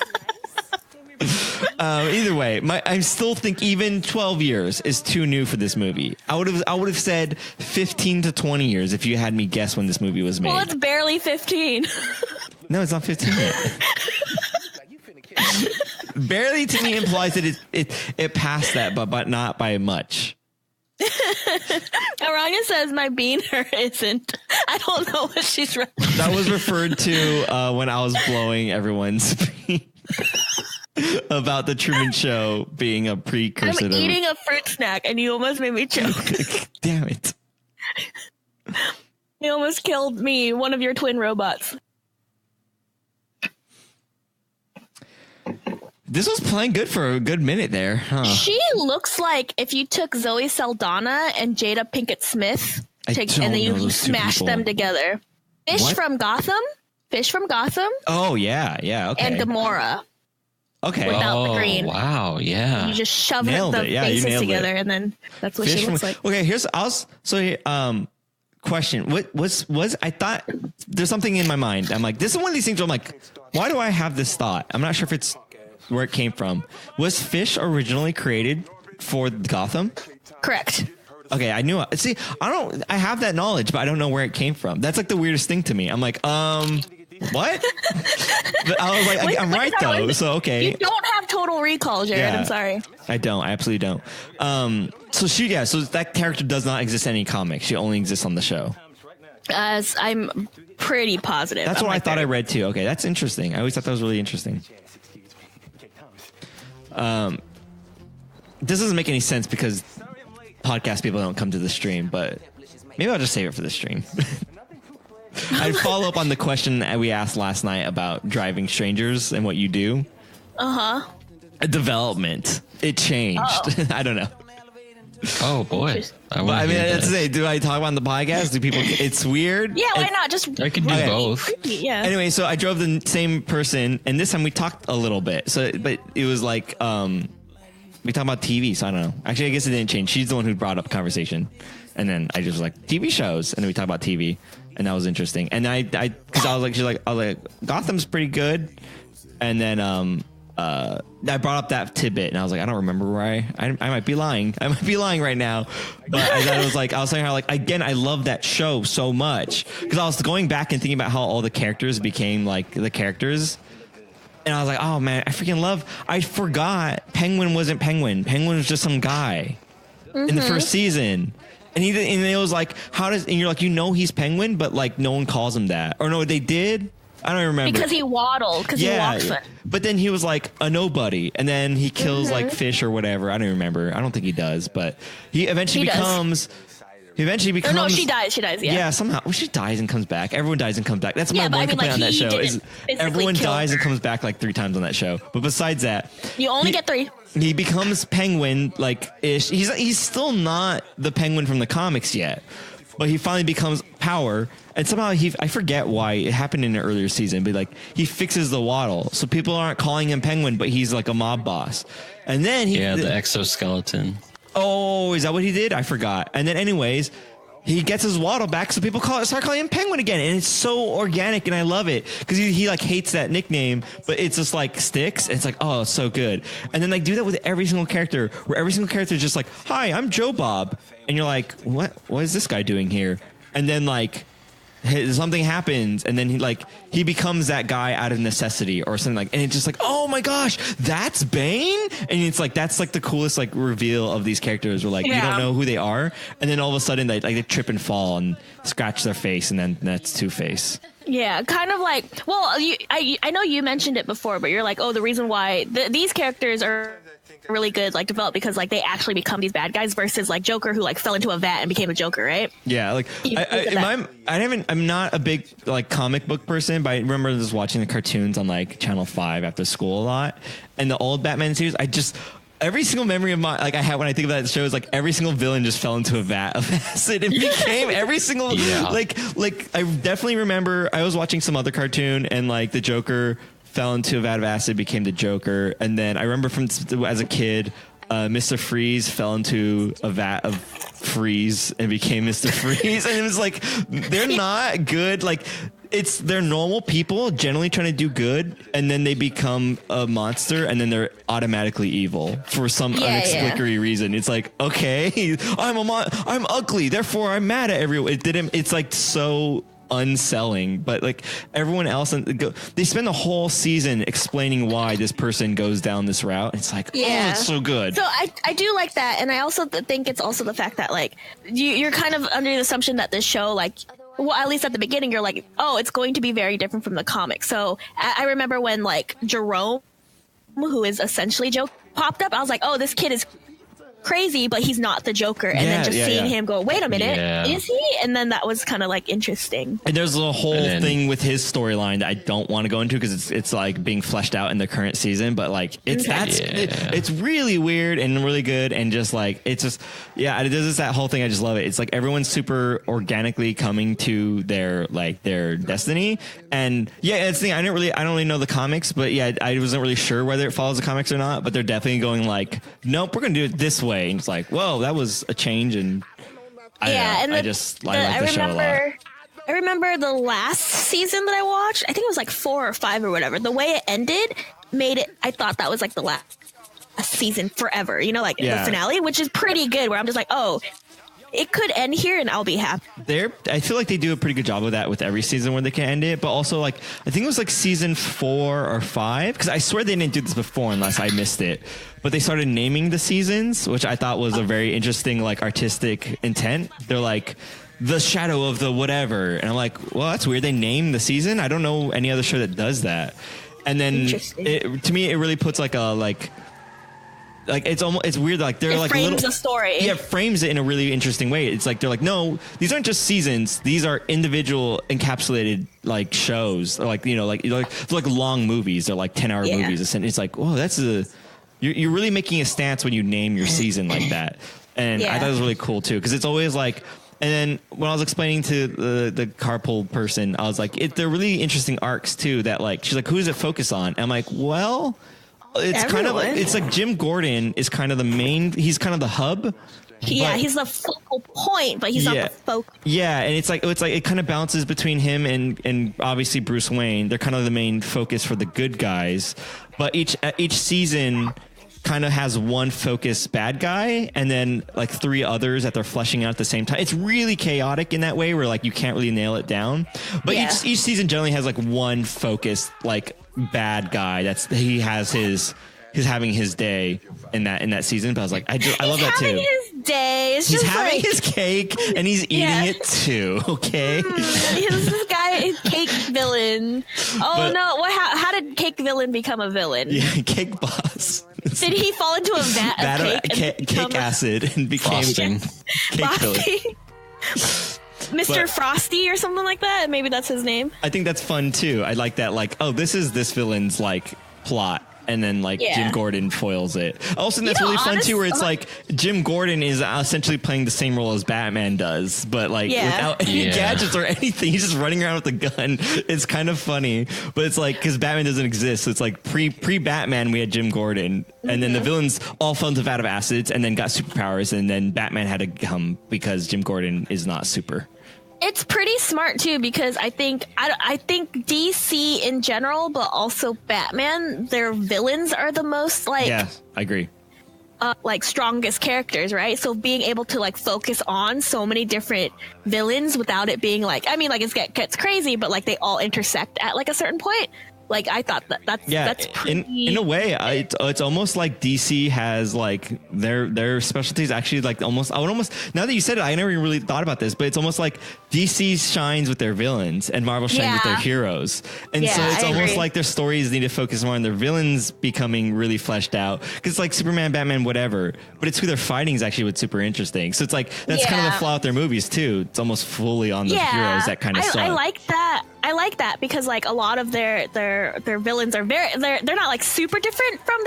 Either way, I still think even 12 years is too new for this movie. I would have said 15 to 20 years if you had me guess when this movie was made. Well, it's barely 15. No, it's not 15 yet. Barely to me implies that it passed that, but not by much. Aranya says my beaner isn't. I don't know what she's referring. That was referred to when I was blowing everyone's about the Truman Show being a precursor. I'm eating a fruit snack and you almost made me choke. Damn it. You almost killed me, one of your twin robots. This was playing good for a good minute there, huh? She looks like if you took Zoe Saldana and Jada Pinkett Smith and then you smashed them together. Fish from Gotham? Oh, yeah, okay. And Gamora. Okay. Without the green. Wow, yeah. You just shove the faces together and then that's what she looks like. Okay, question. What was I thought there's something in my mind. I'm like, this is one of these things where I'm like, why do I have this thought? I'm not sure if it's where it came from. Was Fish originally created for Gotham? Correct. Okay, I knew it. See, I have that knowledge, but I don't know where it came from. That's like the weirdest thing to me. I'm like, what? But I was like, I'm right though. So okay. You don't have Total Recall, Jared. Yeah, I'm sorry. I don't. I absolutely don't. So that character does not exist in any comics. She only exists on the show. As I'm pretty positive. That's what I thought I read too. Okay, that's interesting. I always thought that was really interesting. This doesn't make any sense because podcast people don't come to the stream, but maybe I'll just save it for the stream. I'd follow up on the question that we asked last night about driving strangers and what you do. Development. It changed. Oh. I don't know. Oh boy. I mean, let's say, do I talk about the podcast? Do people? It's weird. Yeah, why not? Just I could do both. Yeah. Anyway, so I drove the same person, and this time we talked a little bit. So, but it was like we talked about TV. So I don't know. Actually, I guess it didn't change. She's the one who brought up conversation, and then I just was like TV shows, and then we talked about TV, and that was interesting. And because I was like, Gotham's pretty good, and then I brought up that tidbit and I was like, I don't remember where I might be lying. I might be lying right now. But I was saying how, like, again, I love that show so much because I was going back and thinking about how all the characters became like the characters. And I was like, oh man, I forgot Penguin wasn't Penguin. Penguin was just some guy in the first season. And it was like, and you're like, he's Penguin, but like no one calls him that. Or no, they did. I don't remember. Because he waddled, because he walks it. But then he was like a nobody, and then he kills like Fish or whatever. I don't remember. I don't think he does, but he eventually becomes. He eventually becomes. No, she dies. Yeah. Yeah, somehow. Well, she dies and comes back. Everyone dies and comes back. That's my one complaint on that show. Is everyone dies and comes back like 3 times on that show. But besides that, you only get 3. He becomes Penguin like ish. He's still not the Penguin from the comics yet. But he finally becomes Power, and somehow I forget why it happened in an earlier season, but like he fixes the waddle, so people aren't calling him Penguin, but he's like a mob boss. And then the exoskeleton. Oh, is that what he did? I forgot. And then anyways, he gets his waddle back, so people start calling him Penguin again, and it's so organic, and I love it because he like hates that nickname, but it's just like sticks. And it's like, oh, it's so good. And then like do that with every single character, where every single character is just like, hi, I'm Joe Bob, and you're like, what is this guy doing here? And then like something happens, and then he becomes that guy out of necessity or something, like, and it's just like, oh my gosh, that's Bane. And it's like that's like the coolest like reveal of these characters, where like you don't know who they are, and then all of a sudden they trip and fall and scratch their face, and then that's Two-Face. Yeah, kind of like, well, I know you mentioned it before, but you're like, oh, the reason why these characters are really good, like, developed because like they actually become these bad guys versus like Joker, who like fell into a vat and became a Joker, right? Yeah, like I'm not a big like comic book person, but I remember just watching the cartoons on like Channel 5 after school a lot, and the old Batman series. Every single memory of my I have when I think of that show is like every single villain just fell into a vat of acid and became every single like I definitely remember I was watching some other cartoon and like the Joker fell into a vat of acid, became the Joker, and then I remember from as a kid, Mr. Freeze fell into a vat of Freeze and became Mr. Freeze. And it was like, they're not good. Like, they're normal people generally trying to do good, and then they become a monster, and then they're automatically evil for some inexplicable reason. It's like, okay, I'm ugly, therefore I'm mad at everyone. It's like so unselling, but like everyone else, they spend the whole season explaining why this person goes down this route. It's like, oh, it's so good. So I do like that, and I also think it's also the fact that like you're kind of under the assumption that this show, like, well, at least at the beginning, you're like, oh, it's going to be very different from the comic. So I remember when like Jerome, who is essentially Joker, popped up, I was like, oh, this kid is crazy, but he's not the Joker. And then just seeing him go, wait a minute, is he? And then that was kind of like interesting. And there's a whole thing with his storyline that I don't want to go into because it's like being fleshed out in the current season, but like it's really weird and really good, and just like it does that whole thing. I just love it. It's like everyone's super organically coming to their destiny. And it's the thing, I don't really know the comics, but I wasn't really sure whether it follows the comics or not, but they're definitely going like, nope, we're gonna do it this way. And it's like, whoa, that was a change. And I like the show a lot. I remember the last season that I watched, I think it was like 4 or 5 or whatever. The way it ended I thought that was like the last season forever, the finale, which is pretty good, where I'm just like, oh, it could end here and I'll be happy. I feel like they do a pretty good job of that with every season where they can end it, but also like I think it was like season 4 or 5, because I swear they didn't do this before unless I missed it, but they started naming the seasons, which I thought was a very interesting like artistic intent. They're like the shadow of the whatever, and I'm like, well, that's weird. They name the season. I don't know any other show that does that. And then to me it really puts like a it's weird. Like they're like frames the story. Yeah, frames it in a really interesting way. It's like they're like, no, these aren't just seasons. These are individual encapsulated like shows. Or like they're like long movies. They're like 10-hour movies. And it's like, whoa, you're really making a stance when you name your season like that. And I thought it was really cool too, because it's always like. And then when I was explaining to the carpool person, I was like, they're really interesting arcs too. That like she's like, who does it focus on? And I'm like, well. It's kind of like, it's like Jim Gordon is kind of the main, he's kind of the hub. Yeah, he's the focal point, but he's not the focus. Yeah, and it's like it kind of bounces between him and obviously Bruce Wayne. They're kind of the main focus for the good guys. But each season kind of has one focused bad guy and then like 3 others that they're fleshing out at the same time. It's really chaotic in that way where like you can't really nail it down. But each season generally has like one focused like bad guy he's having his day in that season. But I was like, I love that too. His day. He's having his cake and he's eating it too. Okay. This guy is cake villain. Oh no! How did cake villain become a villain? Yeah, Cake Boss. Did he fall into a vat of cake acid and became cake villain? Mr. Frosty or something like that. Maybe that's his name. I think that's fun too. I like that. Like, oh, this is this villain's like plot. And then like Jim Gordon foils it. Also, that's really fun too, where it's like Jim Gordon is essentially playing the same role as Batman does, but like without any gadgets or anything. He's just running around with a gun. It's kind of funny, but it's like because Batman doesn't exist. So it's like pre Batman we had Jim Gordon, and then the villains all fell into vat of acids and then got superpowers, and then Batman had to come because Jim Gordon is not super. It's pretty smart too, because I think DC in general, but also Batman, their villains are the most like. Yeah, I agree. Like strongest characters, right? So being able to like focus on so many different villains without it being like, I mean, like it gets crazy, but like they all intersect at like a certain point. Like I thought that's pretty... in a way it's almost like DC has like their specialties actually like almost now that you said it, I never really thought about this, but it's almost like DC shines with their villains and Marvel shines with their heroes, and so it's almost like their stories need to focus more on their villains becoming really fleshed out, because it's like Superman, Batman, whatever, but it's who they're fighting is actually what's super interesting. So it's like that's kind of the flaw with their movies too. It's almost fully on the heroes that kind of stuff. I like that because like a lot of their villains are they're not like super different from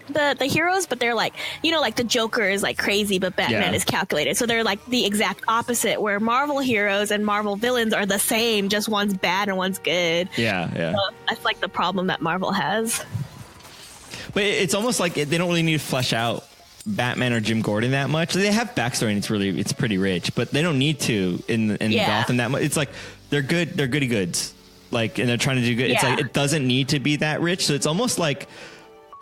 the heroes, but they're like, like the Joker is like crazy, but Batman is calculated. So they're like the exact opposite, where Marvel heroes and Marvel villains are the same, just one's bad and one's good. Yeah. So that's like the problem that Marvel has. But it's almost like they don't really need to flesh out Batman or Jim Gordon that much. They have backstory and it's pretty rich, but they don't need to in Gotham that much. It's like they're goody goods, like, and they're trying to do good. It's like it doesn't need to be that rich, so it's almost like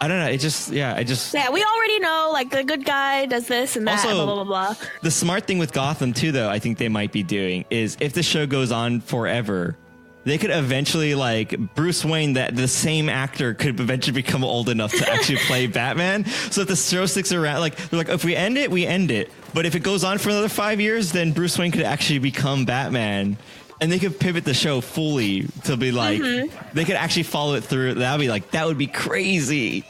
I don't know. It just we already know like the good guy does this and that. Also, and blah blah blah. The smart thing with Gotham too, though, I think they might be doing is if the show goes on forever, they could eventually, like, Bruce Wayne, that the same actor could eventually become old enough to actually play Batman. So if the show sticks around, like, they're like, if we end it, we end it. But if it goes on for another 5 years, then Bruce Wayne could actually become Batman. And they could pivot the show fully to be like, they could actually follow it through. That would be crazy.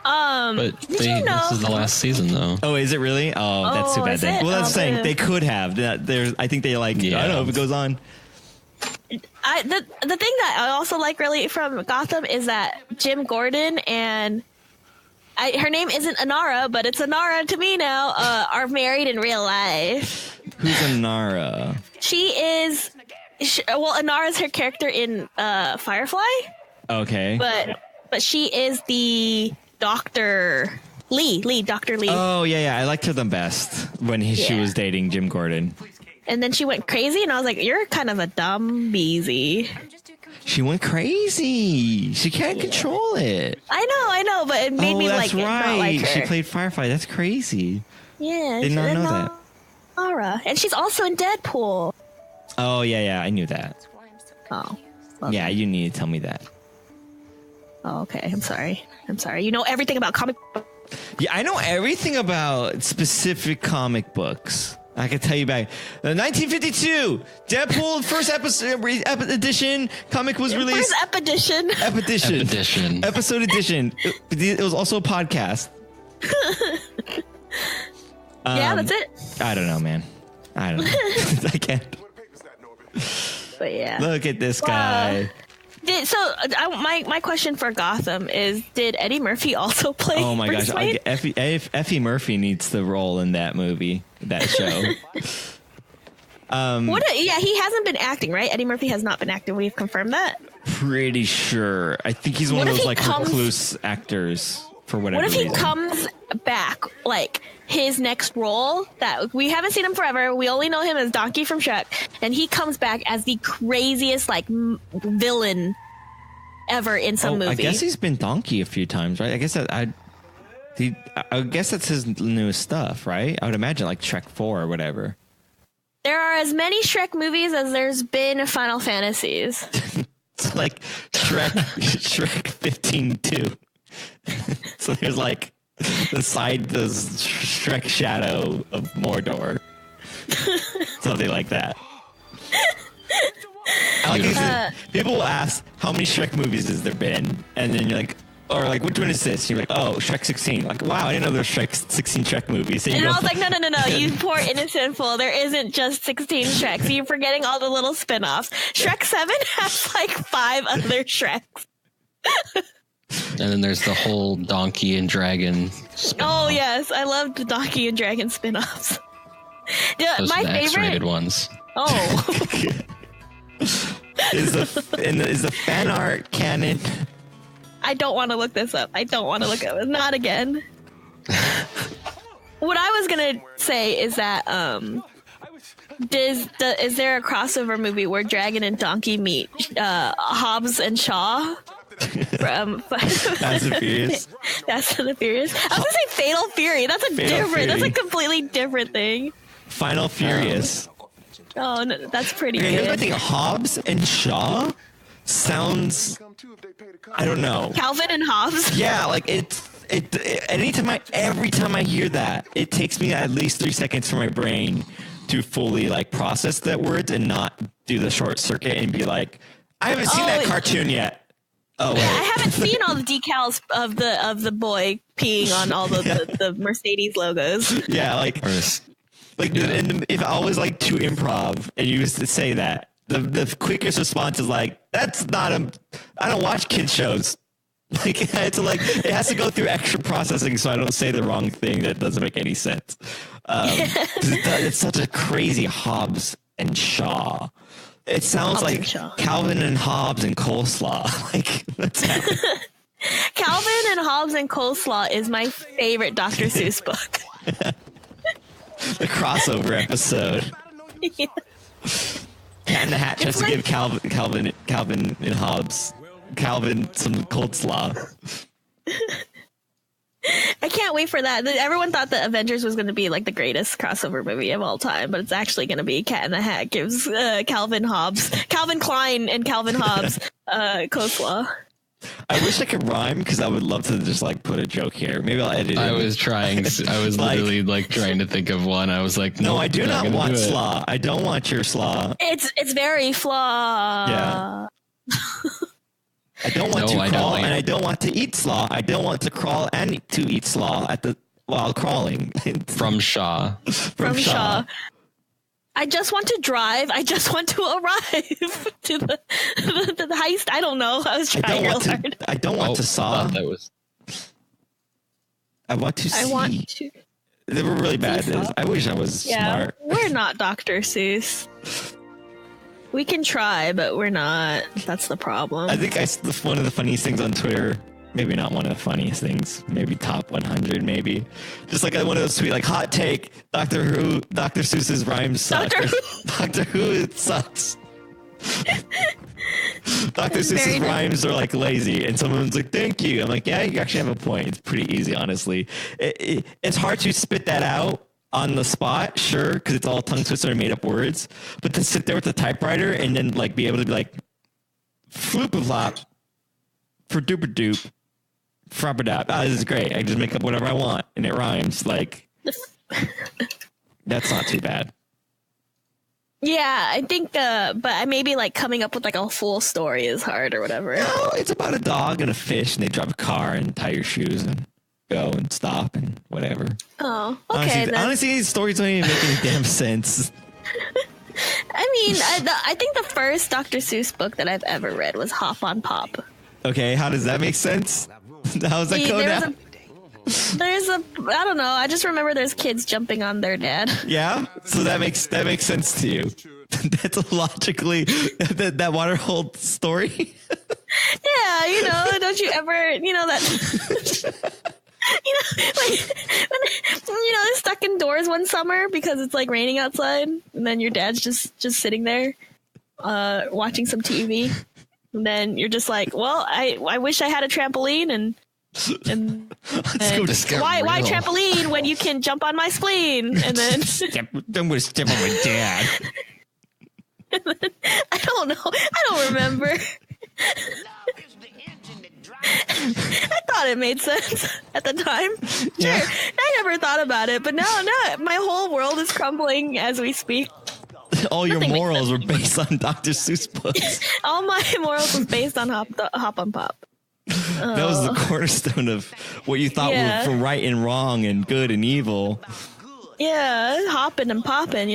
But this is the last season, though. Oh, is it really? Oh, that's too bad then. Well, that's saying they could have. I think they like, I don't know if it goes on. The thing that I also like really from Gotham is that Jim Gordon and her name isn't Inara, but it's Inara to me now, are married in real life. Who's Inara? Inara's her character in Firefly. Okay. But she is the Dr. Lee. Oh, yeah. I liked her the best when she was dating Jim Gordon. And then she went crazy, and I was like, you're kind of a dumb beezy. She went crazy. She can't control it. I know, but it made me like right. Not like her. She played Firefly. That's crazy. Yeah. Did not know that. Laura. And she's also in Deadpool. Oh, yeah. I knew that. Oh. Yeah, you need to tell me that. Oh, okay. I'm sorry. You know everything about comic books. Yeah, I know everything about specific comic books. I can tell you back 1952 Deadpool first edition comic was released. First episode edition. It was also a podcast. Yeah, that's it. I don't know, man. I don't know. I can't. But yeah, look at this guy. My question for Gotham is: did Eddie Murphy also play? Oh my Bruce gosh, Wayne? Effie Murphy needs the role in that movie, that show. He hasn't been acting, right? Eddie Murphy has not been acting. We've confirmed that. Pretty sure. I think he's one of those like recluse actors for whatever reason. What if he comes back, like his next role that we haven't seen him forever? We only know him as Donkey from Shrek, and he comes back as the craziest like villain ever in some movie. I guess he's been Donkey a few times, right? I guess I guess that's his newest stuff, right? I would imagine like Shrek 4 or whatever. There are as many Shrek movies as there's been Final Fantasies. It's like Shrek 15 too. So there's like the Shrek Shadow of Mordor. Something like that. People will ask, how many Shrek movies has there been? And then you're like, or like, which one is this? You're like, oh, Shrek 16. Like, wow, I didn't know there were 16 Shrek movies. So I was like, no, you poor innocent fool. There isn't just 16 Shreks. You're forgetting all the little spin-offs. Shrek 7 has like 5 other Shreks. And then there's the whole Donkey and Dragon spin-off. Oh, yes. I loved the Donkey and Dragon spin-offs. Those are the X-rated ones. Oh. Is the fan art canon? I don't want to look this up. Not again. What I was going to say is that is there a crossover movie where Dragon and Donkey meet Hobbs and Shaw? Fast and Furious. Fast and the Furious. I was gonna say Fatal Fury. That's a completely different thing. Final Furious. Oh, no, that's pretty good. Here's the thing: Hobbs and Shaw sounds. I don't know. Calvin and Hobbs. Yeah, like every time I hear that, it takes me at least 3 seconds for my brain to fully like process that word and not do the short circuit and be like, I haven't seen that cartoon yet. Oh, wait. I haven't seen all the decals of the boy peeing on all the Mercedes logos. Yeah, if I was like to improv and you used to say that, the quickest response is like, that's not I don't watch kids shows. Like it has to go through extra processing so I don't say the wrong thing that doesn't make any sense. It's such a crazy Hobbs and Shaw. It sounds like Calvin and Hobbs and coleslaw. Like that's Calvin and Hobbes and Coleslaw is my favorite Dr. Seuss book. The crossover episode. Yeah. Cat in the Hat tries to give Calvin and Hobbes some cold slaw. I can't wait for that. Everyone thought that Avengers was going to be like the greatest crossover movie of all time, but it's actually going to be Cat in the Hat gives Calvin Klein and Calvin Hobbes coleslaw. I wish I could rhyme because I would love to just like put a joke here. Maybe I'll edit it. I was literally like trying to think of one. I was like, no, I do not want slaw. I don't want your slaw. It's very flaw. Yeah. I don't want to crawl and I don't want to eat slaw. I don't want to crawl and to eat slaw while crawling. From Shaw. From Shaw. I just want to drive. I just want to arrive to the heist. I don't know. I was trying real hard. I don't want to saw. I want to see. I want to. They were really bad. I wish I was smart. We're not Dr. Seuss. We can try, but we're not. That's the problem. I think one of the funniest things on Twitter, maybe not one of the funniest things, maybe top 100, maybe. Just like one of those tweets, like hot take, Dr. Seuss's rhymes suck. Doctor Who, it sucks. Dr. Seuss's rhymes are like lazy, and someone's like, thank you. I'm like, yeah, you actually have a point. It's pretty easy, honestly. It's hard to spit that out on the spot, sure, because it's all tongue twister and made up words, but to sit there with the typewriter and then like be able to be like floop a flop for duper dupe frabadap. This is great. I just make up whatever I want and it rhymes. Like that's not too bad. Yeah, I think but maybe like coming up with like a full story is hard or whatever. No, it's about a dog and a fish and they drive a car and tie your shoes and go and stop and whatever. Oh, okay. Honestly, these stories don't even make any damn sense. I mean, I think the first Dr. Seuss book that I've ever read was Hop on Pop. Okay, how does that make sense? How's that go down? I don't know. I just remember there's kids jumping on their dad. Yeah, so that makes sense to you. That's logically that Waterhold story. Yeah, don't you ever, that. Like when they're stuck indoors one summer because it's like raining outside, and then your dad's just sitting there, watching some TV, and then you're just like, well, I wish I had a trampoline, and why trampoline when you can jump on my spleen, and then I'm gonna step on my dad. I don't know. I don't remember. I thought it made sense at the time. Yeah. Sure, I never thought about it, but now my whole world is crumbling as we speak. All your morals were based on Dr. Seuss books. All my morals was based on Hop on Pop. That was the cornerstone of what you thought were for right and wrong and good and evil. Yeah, hopping and popping,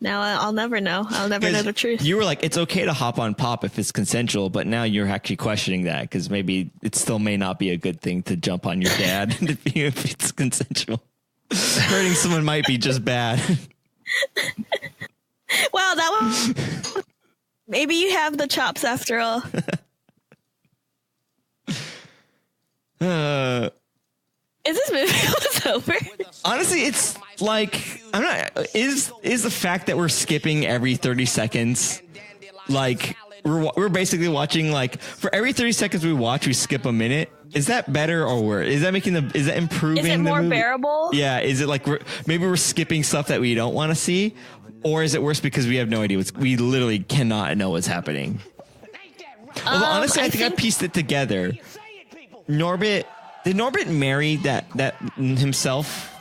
Now I'll never know. I'll never know the truth. You were like, it's okay to hop on pop if it's consensual, but now you're actually questioning that because maybe it still may not be a good thing to jump on your dad if it's consensual. Hurting someone might be just bad. Well, that one. Maybe you have the chops after all. Is this movie almost over? Honestly, it's like is the fact that we're skipping every 30 seconds like we're basically watching like for every 30 seconds we watch we skip a minute. Is that better or worse? Is that improving? Is it more bearable? Yeah. Is it like maybe we're skipping stuff that we don't want to see, or is it worse because we have no idea we literally cannot know what's happening? Well, honestly, I think I pieced it together. Norbit. Did Norbit marry that himself?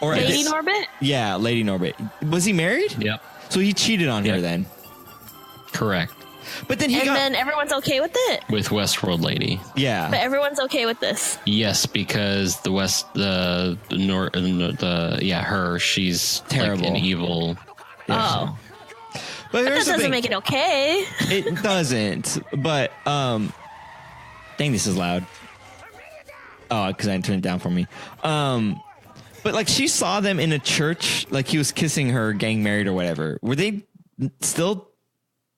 Or Lady Norbit? Yeah, Lady Norbit. Was he married? Yep. So he cheated on her then. Correct. But then then everyone's okay with it? With Westworld Lady. Yeah. But everyone's okay with this? Yes, because she's terrible. Like an evil. Yeah. Oh. But that doesn't make it okay. It doesn't. But dang, this is loud. Oh, because I didn't turn it down for me. But like she saw them in a church, like he was kissing her, getting married or whatever. Were they still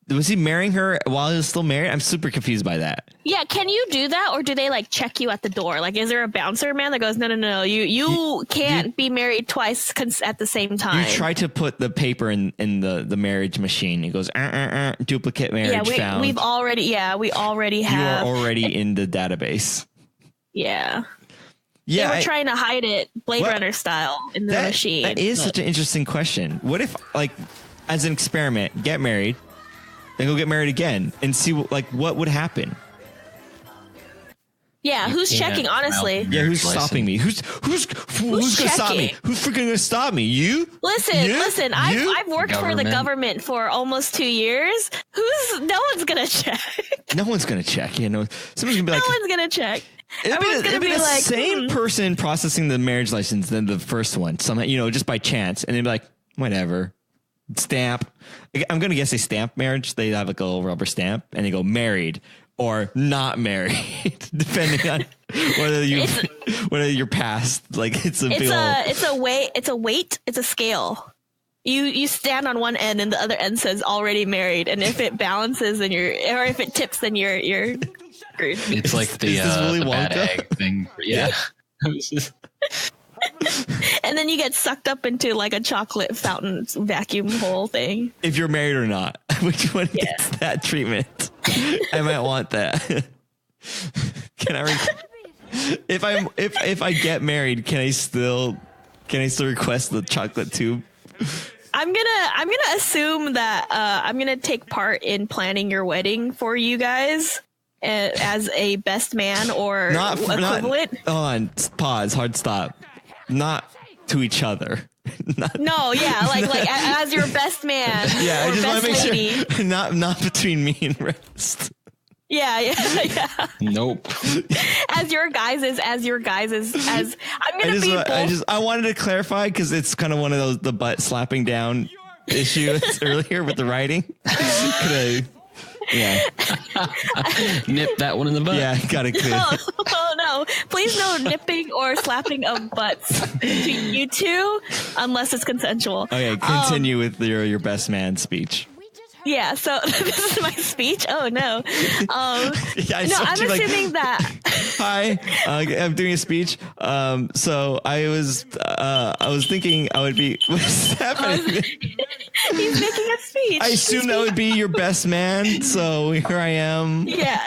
Was he marrying her while he was still married? I'm super confused by that. Yeah, can you do that, or do they like check you at the door? Like, is there a bouncer man that goes, no, you can't be married twice at the same time? You try to put the paper in the marriage machine. It goes duplicate marriage found. We already have. You are already in the database. Yeah. Yeah, they were trying to hide it Blade Runner style in the machine. That is such an interesting question. What if, like, as an experiment, get married, then go get married again and see what would happen? Yeah, who's checking? Honestly, yeah, who's stopping me? Who's gonna stop me? Who's freaking gonna stop me? You? Listen. I've worked for the government for almost 2 years. No one's gonna check. No one's gonna check. You know, someone's gonna be like, no one's gonna check. It'd be the like, same person processing the marriage license than the first one. Somehow, just by chance, and they'd be like, whatever. Stamp. I'm gonna guess they stamp marriage. They have like a little rubber stamp, and they go married or not married, depending on whether you're past. Like it's a weight. It's a scale. You stand on one end, and the other end says already married. And if it balances, then or if it tips, then you're screwed. It's like the bad egg thing. Yeah. And then you get sucked up into like a chocolate fountain vacuum hole thing. If you're married or not, which one gets that treatment? I might want that. Can I? If I get married, can I still request the chocolate tube? I'm gonna assume that I'm gonna take part in planning your wedding for you guys as a best man or equivalent. Hold on, pause, hard stop. Not to each other. Like as your best man. Yeah, I just want to make lady. sure not between me and Rest. Yeah. Nope. As I'm gonna be both. I wanted to clarify because it's kind of one of those the butt slapping down issues earlier with the writing. Yeah. Nip that one in the butt. Yeah, got it clear. No. Please no nipping or slapping of butts to you two unless it's consensual. Okay, continue with your best man speech. Yeah, so this is my speech. Oh no. I'm assuming that. Hi, I'm doing a speech. So I was thinking I would be. What's happening? He's making a speech. I assume that would be your best man. So here I am. Yeah,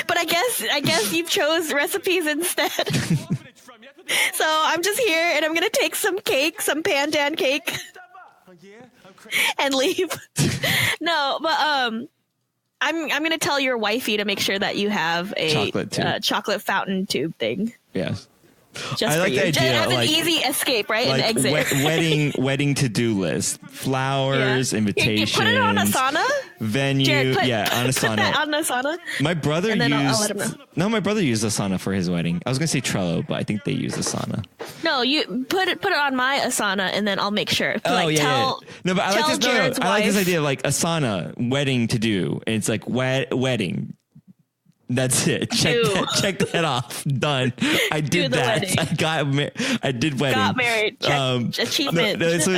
but I guess you chose recipes instead. So I'm just here, and I'm gonna take some cake, some pandan cake. And leave. No, but I'm gonna tell your wifey to make sure that you have a chocolate fountain tube thing. Yes. Just I like for you. the idea, as an easy escape, right? Like an exit. wedding to-do list. Flowers, invitations. Put it on Asana. Venue. Jared, on Asana. Put that on Asana. My brother and then used. I'll let him know. No, my brother used Asana for his wedding. I was gonna say Trello, but I think they use Asana. No, you put it on my Asana, and then I'll make sure. No, but I like this. I like this idea of like Asana wedding to do. And it's like wedding. That's it. Check that off. Done. I did that. Wedding. I did wedding. Got married. Achievement. So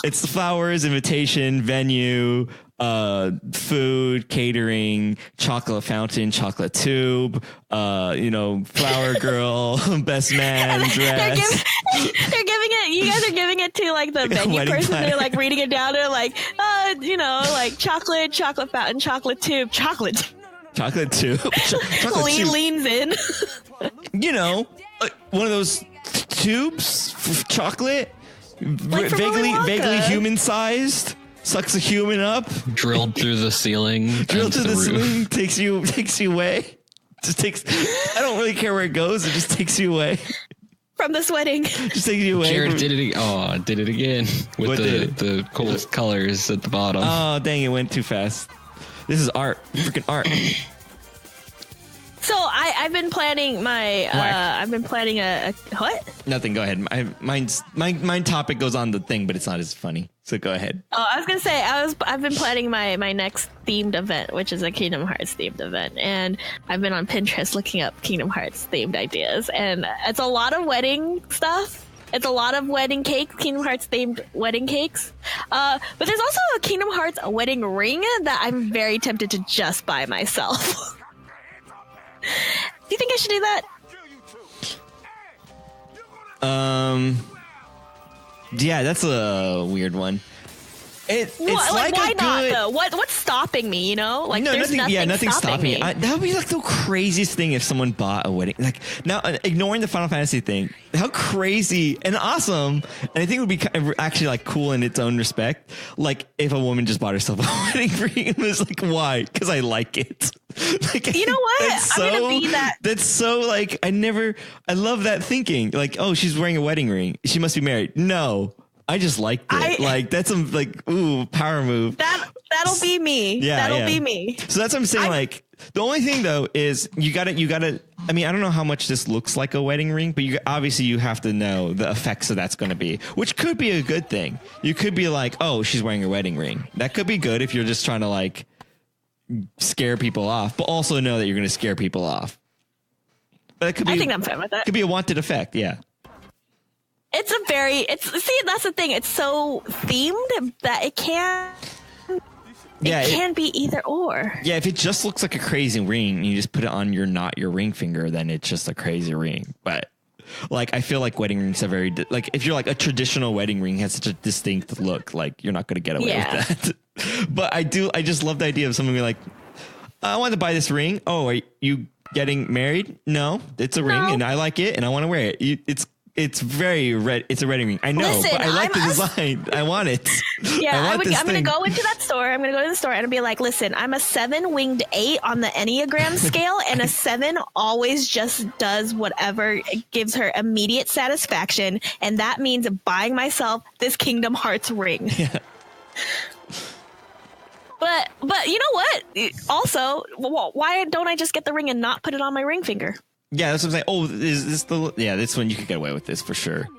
it's the flowers, invitation, venue, food, catering, chocolate fountain, chocolate tube, flower girl, best man, dress. They're giving it. You guys are giving it to like the venue person. Planner. They're like reading it down. They're like, like chocolate fountain, chocolate tube, chocolate. Chocolate tube. Leans in. One of those tubes for chocolate, like vaguely human sized, sucks a human up, drilled through the ceiling. Drilled through the ceiling, takes you away. I don't really care where it goes. It just takes you away from this wedding. Just takes you away. Jared did it again with the coolest colors at the bottom. Oh dang! It went too fast. This is art, freaking art. So I've been planning my. I've been planning a what? Nothing. Go ahead. My topic goes on the thing, but it's not as funny. So go ahead. Oh, I was gonna say I've been planning my next themed event, which is a Kingdom Hearts themed event, and I've been on Pinterest looking up Kingdom Hearts themed ideas, and it's a lot of wedding stuff. It's a lot of wedding cakes, Kingdom Hearts themed wedding cakes. But there's also a Kingdom Hearts wedding ring that I'm very tempted to just buy myself. Do you think I should do that? Yeah, that's a weird one. It's like why not though? What's stopping me? You know, like no, there's nothing's stopping me. That would be like the craziest thing if someone bought a wedding. Like now, ignoring the Final Fantasy thing, how crazy and awesome, and I think it would be actually like cool in its own respect. Like if a woman just bought herself a wedding ring and was like, "Why? Because I like it." Like, you know what? I'm gonna be that. That's so like I love that thinking. Like, oh, she's wearing a wedding ring. She must be married. No. I just liked it. Like that's a power move. That'll be me. Yeah, that'll be me. So that's what I'm saying. Like the only thing though is you gotta. I mean, I don't know how much this looks like a wedding ring, but obviously you have to know the effects that that's going to be, which could be a good thing. You could be like, oh, she's wearing a wedding ring. That could be good if you're just trying to like scare people off, but also know that you're going to scare people off. But it could be. I think I'm fine with that. Could be a wanted effect. Yeah. See, that's the thing. It's so themed that it can be either or. Yeah, if it just looks like a crazy ring and you just put it on not your ring finger, then it's just a crazy ring. But like, I feel like wedding rings are like if you're like a traditional wedding ring has such a distinct look, like you're not going to get away with that. But I just love the idea of someone being like, I want to buy this ring. Oh, are you getting married? No, it's a ring and I like it and I want to wear it. It's very red. It's a wedding ring. I know, listen, but I like the design. I want it. Yeah, I'm going to go into that store. I'm going to go to the store and be like, listen, I'm a 7-winged 8 on the Enneagram scale, and a 7 always just does whatever gives her immediate satisfaction, and that means buying myself this Kingdom Hearts ring. Yeah. But you know what? Also, why don't I just get the ring and not put it on my ring finger? Yeah, that's what I'm saying. Oh, is this this one you could get away with this for sure.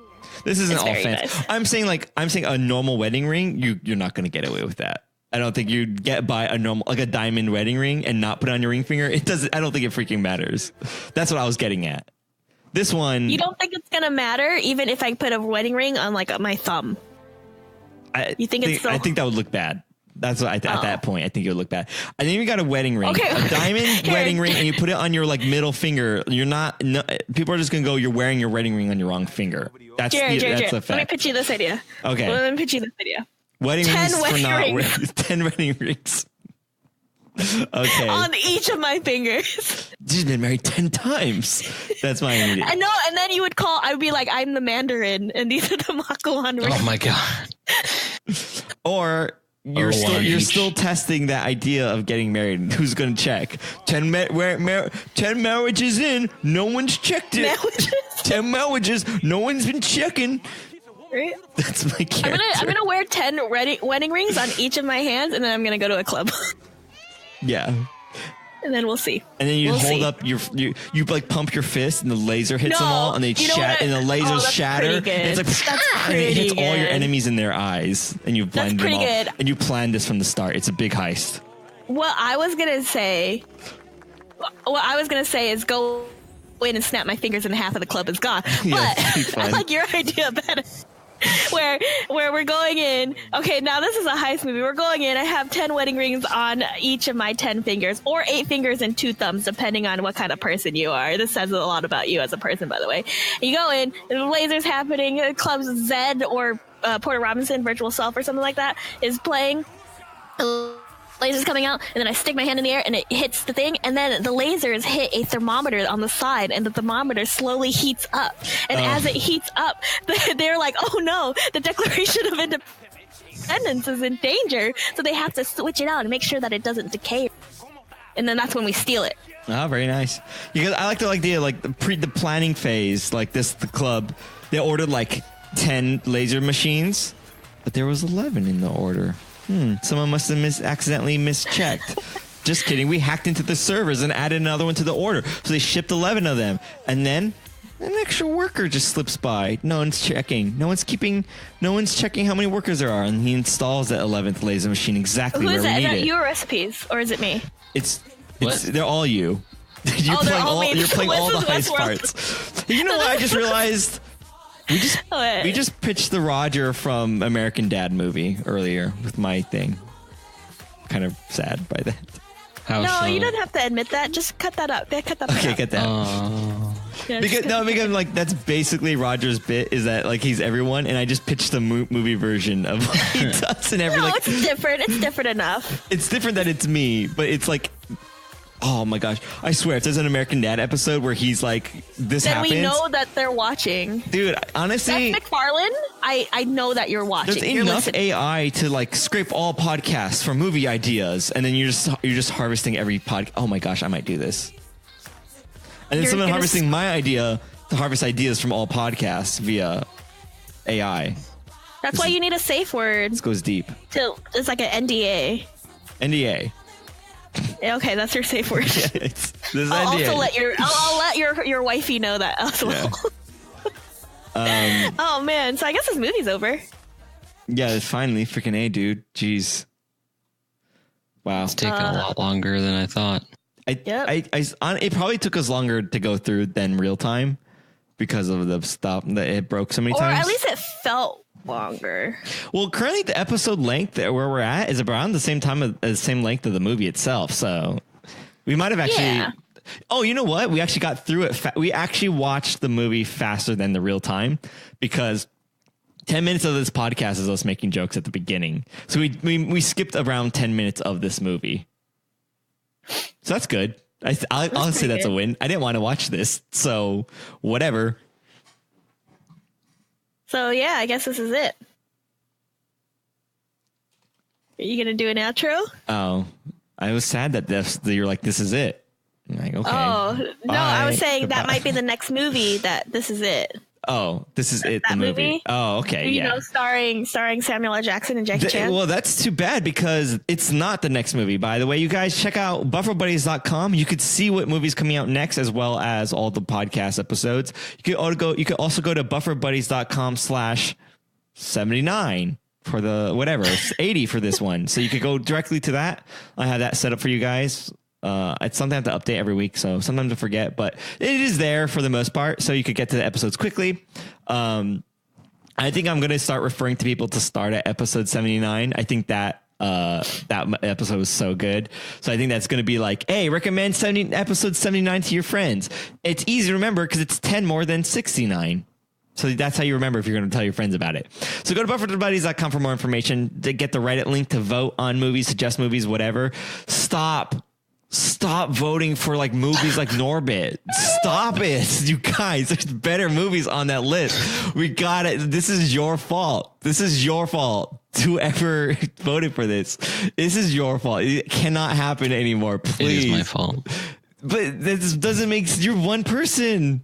This isn't all fancy. Nice. I'm saying a normal wedding ring, you're not going to get away with that. I don't think you'd buy a normal like a diamond wedding ring and not put it on your ring finger. It doesn't. I don't think it freaking matters. That's what I was getting at. This one, you don't think it's going to matter even if I put a wedding ring on like my thumb? I think that would look bad. That's what at that point, I think it would look bad. I think you got a wedding ring, a diamond wedding ring, and you put it on your like middle finger. You're not. No, people are just gonna go. You're wearing your wedding ring on your wrong finger. That's Jared, the fact. Let me pitch you this idea. Okay. Let me pitch you this idea. Wedding 10 wedding rings. Okay. On each of my fingers. She's been married 10 times. That's my idea. I know, and then I would be like, I'm the Mandarin, and these are the Makuan rings. Oh my god. Or. You're still testing that idea of getting married. Who's going to check? 10 marriages in, no one's checked it. 10 marriages, no one's been checking. Right? That's my character. I'm gonna wear 10 wedding rings on each of my hands, and then I'm gonna go to a club. Yeah. And then we'll see. And then you hold up you like pump your fist and the laser hits them all and they shatter and the lasers shatter. And it's like and it hits all your enemies in their eyes and you blend them all. Good. And you planned this from the start. It's a big heist. What I was gonna say is go in and snap my fingers and half of the club is gone. But I like your idea better. where we're going in. Okay, now this is a heist movie. We're going in. I have 10 wedding rings on each of my 10 fingers, or 8 fingers and 2 thumbs, depending on what kind of person you are. This says a lot about you as a person, by the way. You go in, the lasers happening, clubs Zed or Porter Robinson, Virtual Self or something like that is playing. Lasers coming out, and then I stick my hand in the air and it hits the thing, and then the lasers hit a thermometer on the side, and the thermometer slowly heats up. And as it heats up, they're like, oh no, the Declaration of Independence is in danger, so they have to switch it out and make sure that it doesn't decay. And then that's when we steal it. Oh, very nice. Because I like the idea, like the planning phase, like the club, they ordered like 10 laser machines, but there was 11 in the order. Someone must have accidentally mischecked. Just kidding. We hacked into the servers and added another one to the order. So they shipped 11 of them. And then an extra worker just slips by. No one's checking. No one's checking how many workers there are. And he installs that 11th laser machine exactly where we need it. Is that your recipes or is it me? They're all you. You're playing all the heist parts. You know what I just realized? We just pitched the Roger from American Dad movie earlier with my thing. Kind of sad by that. You don't have to admit that. Just cut that up. Cut that. Okay, cut that. Because like that's basically Roger's bit is that like he's everyone, and I just pitched the movie version of what he does and everything. No, it's different. It's different enough. It's different that it's me, but it's like, oh my gosh! I swear, if there's an American Dad episode where he's like, this then happens, we know that they're watching. Dude, honestly, that's McFarlane. I know that you're watching. There's enough AI to like scrape all podcasts for movie ideas, and then you're just harvesting every pod. Oh my gosh, I might do this. And then someone harvesting my idea to harvest ideas from all podcasts via AI. That's why you need a safe word. This goes deep. It's like an NDA. NDA. Okay, that's your safe word. I'll let your wifey know that as well. Yeah. Oh man, so I guess this movie's over. Yeah, it's finally freaking A, dude. Jeez. Wow. It's taking a lot longer than I thought. It probably took us longer to go through than real time because of the stuff that it broke so many times. Or at least it felt longer. Well, currently the episode length where we're at is around the same time as the same length of the movie itself. So we might have actually. Yeah. Oh, you know what? We actually got through it. We actually watched the movie faster than the real time because 10 minutes of this podcast is us making jokes at the beginning. So we skipped around 10 minutes of this movie. So that's good. I'll say that's a win. I didn't want to watch this, so whatever. So yeah, I guess this is it. Are you gonna do an outro? Oh, I was sad that you're like, this is it. I'm like, okay. Oh no, bye. I was saying that might be the next movie. That this is it. Oh, this is it. The movie. Oh, okay. You know, starring Samuel L. Jackson and Jackie Chan. Well, that's too bad because it's not the next movie. By the way, you guys check out bufferbuddies.com. You could see what movie's coming out next, as well as all the podcast episodes. You could also go to bufferbuddies.com/79 for the whatever. It's 80 for this one, so you could go directly to that. I have that set up for you guys. It's something I have to update every week, so sometimes I forget, but it is there for the most part, so you could get to the episodes quickly. I think I'm going to start referring to people to start at episode 79. I think that episode was so good. So I think that's going to be like, hey, recommend episode 79 to your friends. It's easy to remember because it's 10 more than 69. So that's how you remember if you're going to tell your friends about it. So go to bufferbuddies.com for more information to get the Reddit link to vote on movies, suggest movies, whatever. Stop voting for like movies like Norbit. Stop it, you guys. There's better movies on that list. We got it. This is your fault. Whoever voted for this, this is your fault. It cannot happen anymore. Please. It is my fault. But this doesn't make you're one person.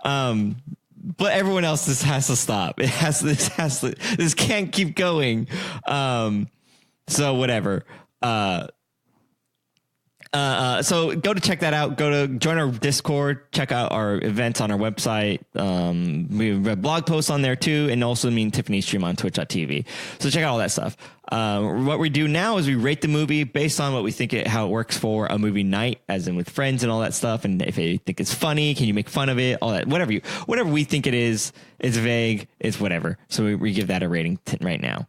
But everyone else this has to stop. This can't keep going. So whatever. So go to check that out. Go to join our Discord. Check out our events on our website. We have blog posts on there too, and also me and Tiffany stream on Twitch.tv. So check out all that stuff. What we do now is we rate the movie based on what we think how it works for a movie night, as in with friends and all that stuff. And if you think it's funny, can you make fun of it? All that, whatever we think it is. It's vague. It's whatever. So we give that a rating right now.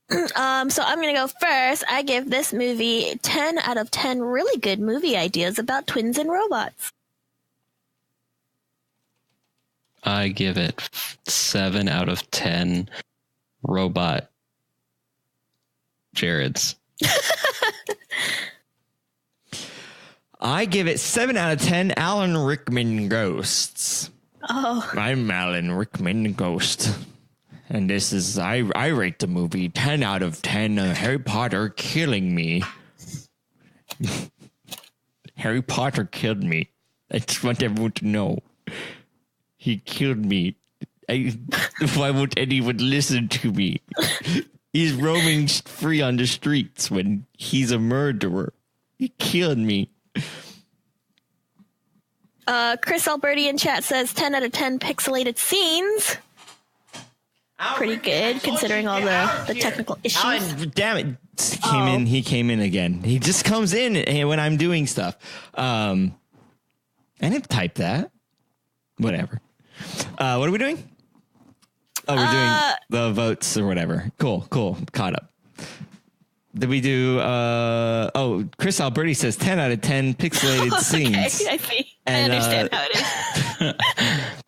So I'm going to go first. I give this movie 10 out of 10 really good movie ideas about twins and robots. I give it 7 out of 10 robot Jareds. I give it 7 out of 10 Alan Rickman Ghosts. Oh. I'm Alan Rickman Ghost. And this is, I rate the movie 10 out of 10. Harry Potter killing me. Harry Potter killed me. I just want everyone to know. He killed me. Why won't anyone listen to me? He's roaming free on the streets when he's a murderer. He killed me. Chris Alberti in chat says 10 out of 10 pixelated scenes. Pretty good considering all the technical issues. Damn it. He came in again. He just comes in when I'm doing stuff. I didn't type that. Whatever. What are we doing? Oh, we're doing the votes or whatever. Cool. Caught up. Did we do Chris Alberti says 10 out of 10 pixelated scenes. I see. And, I understand how it is.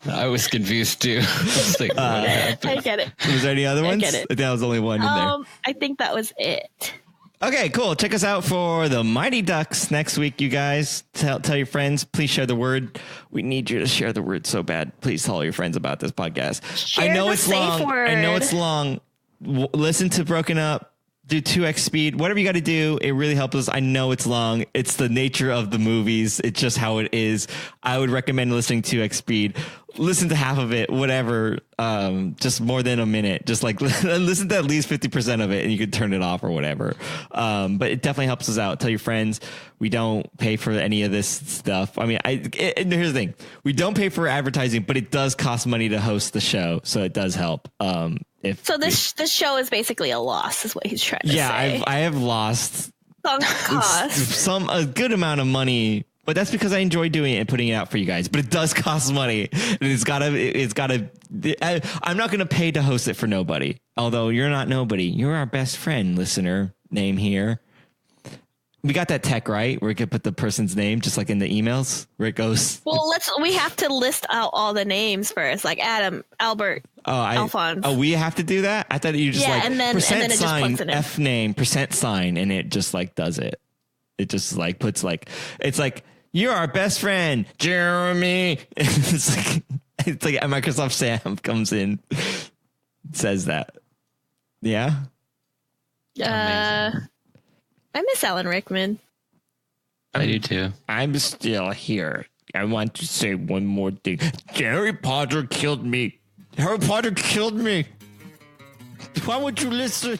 I was confused too. I get it. Was there any other ones? I get it. I think that was only one in there. I think that was it. Okay, cool. Check us out for the Mighty Ducks next week, you guys. Tell your friends. Please share the word. We need you to share the word so bad. Please tell all your friends about this podcast. Share the safe word. I know it's long. Listen to Broken Up. Do 2x speed, whatever you got to do. It really helps us. I know it's long. It's the nature of the movies. It's just how it is. I would recommend listening to 2x speed. Listen to half of it, whatever. Just more than a minute. Just like listen to at least 50% of it and you can turn it off or whatever. But it definitely helps us out. Tell your friends. We don't pay for any of this stuff. I mean, and here's the thing. We don't pay for advertising, but it does cost money to host the show. So it does help. This show is basically a loss, is what he's trying to say. Yeah, I have lost a good amount of money, but that's because I enjoy doing it and putting it out for you guys. But it does cost money, and it's gotta. I'm not gonna pay to host it for nobody. Although you're not nobody, you're our best friend, listener. Name here. We got that tech right where we could put the person's name just like in the emails where it goes. Well, we have to list out all the names first, like Adam, Albert, Alphonse. Oh, we have to do that? I thought you just and then it just plugs it in. F name, % and it just like does it. It just like puts like, it's like, you're our best friend, Jeremy. It's like a Microsoft Sam comes in, says that. Yeah. I miss Alan Rickman. I do too. I'm still here. I want to say one more thing. Harry Potter killed me. Harry Potter killed me. Why would you listen?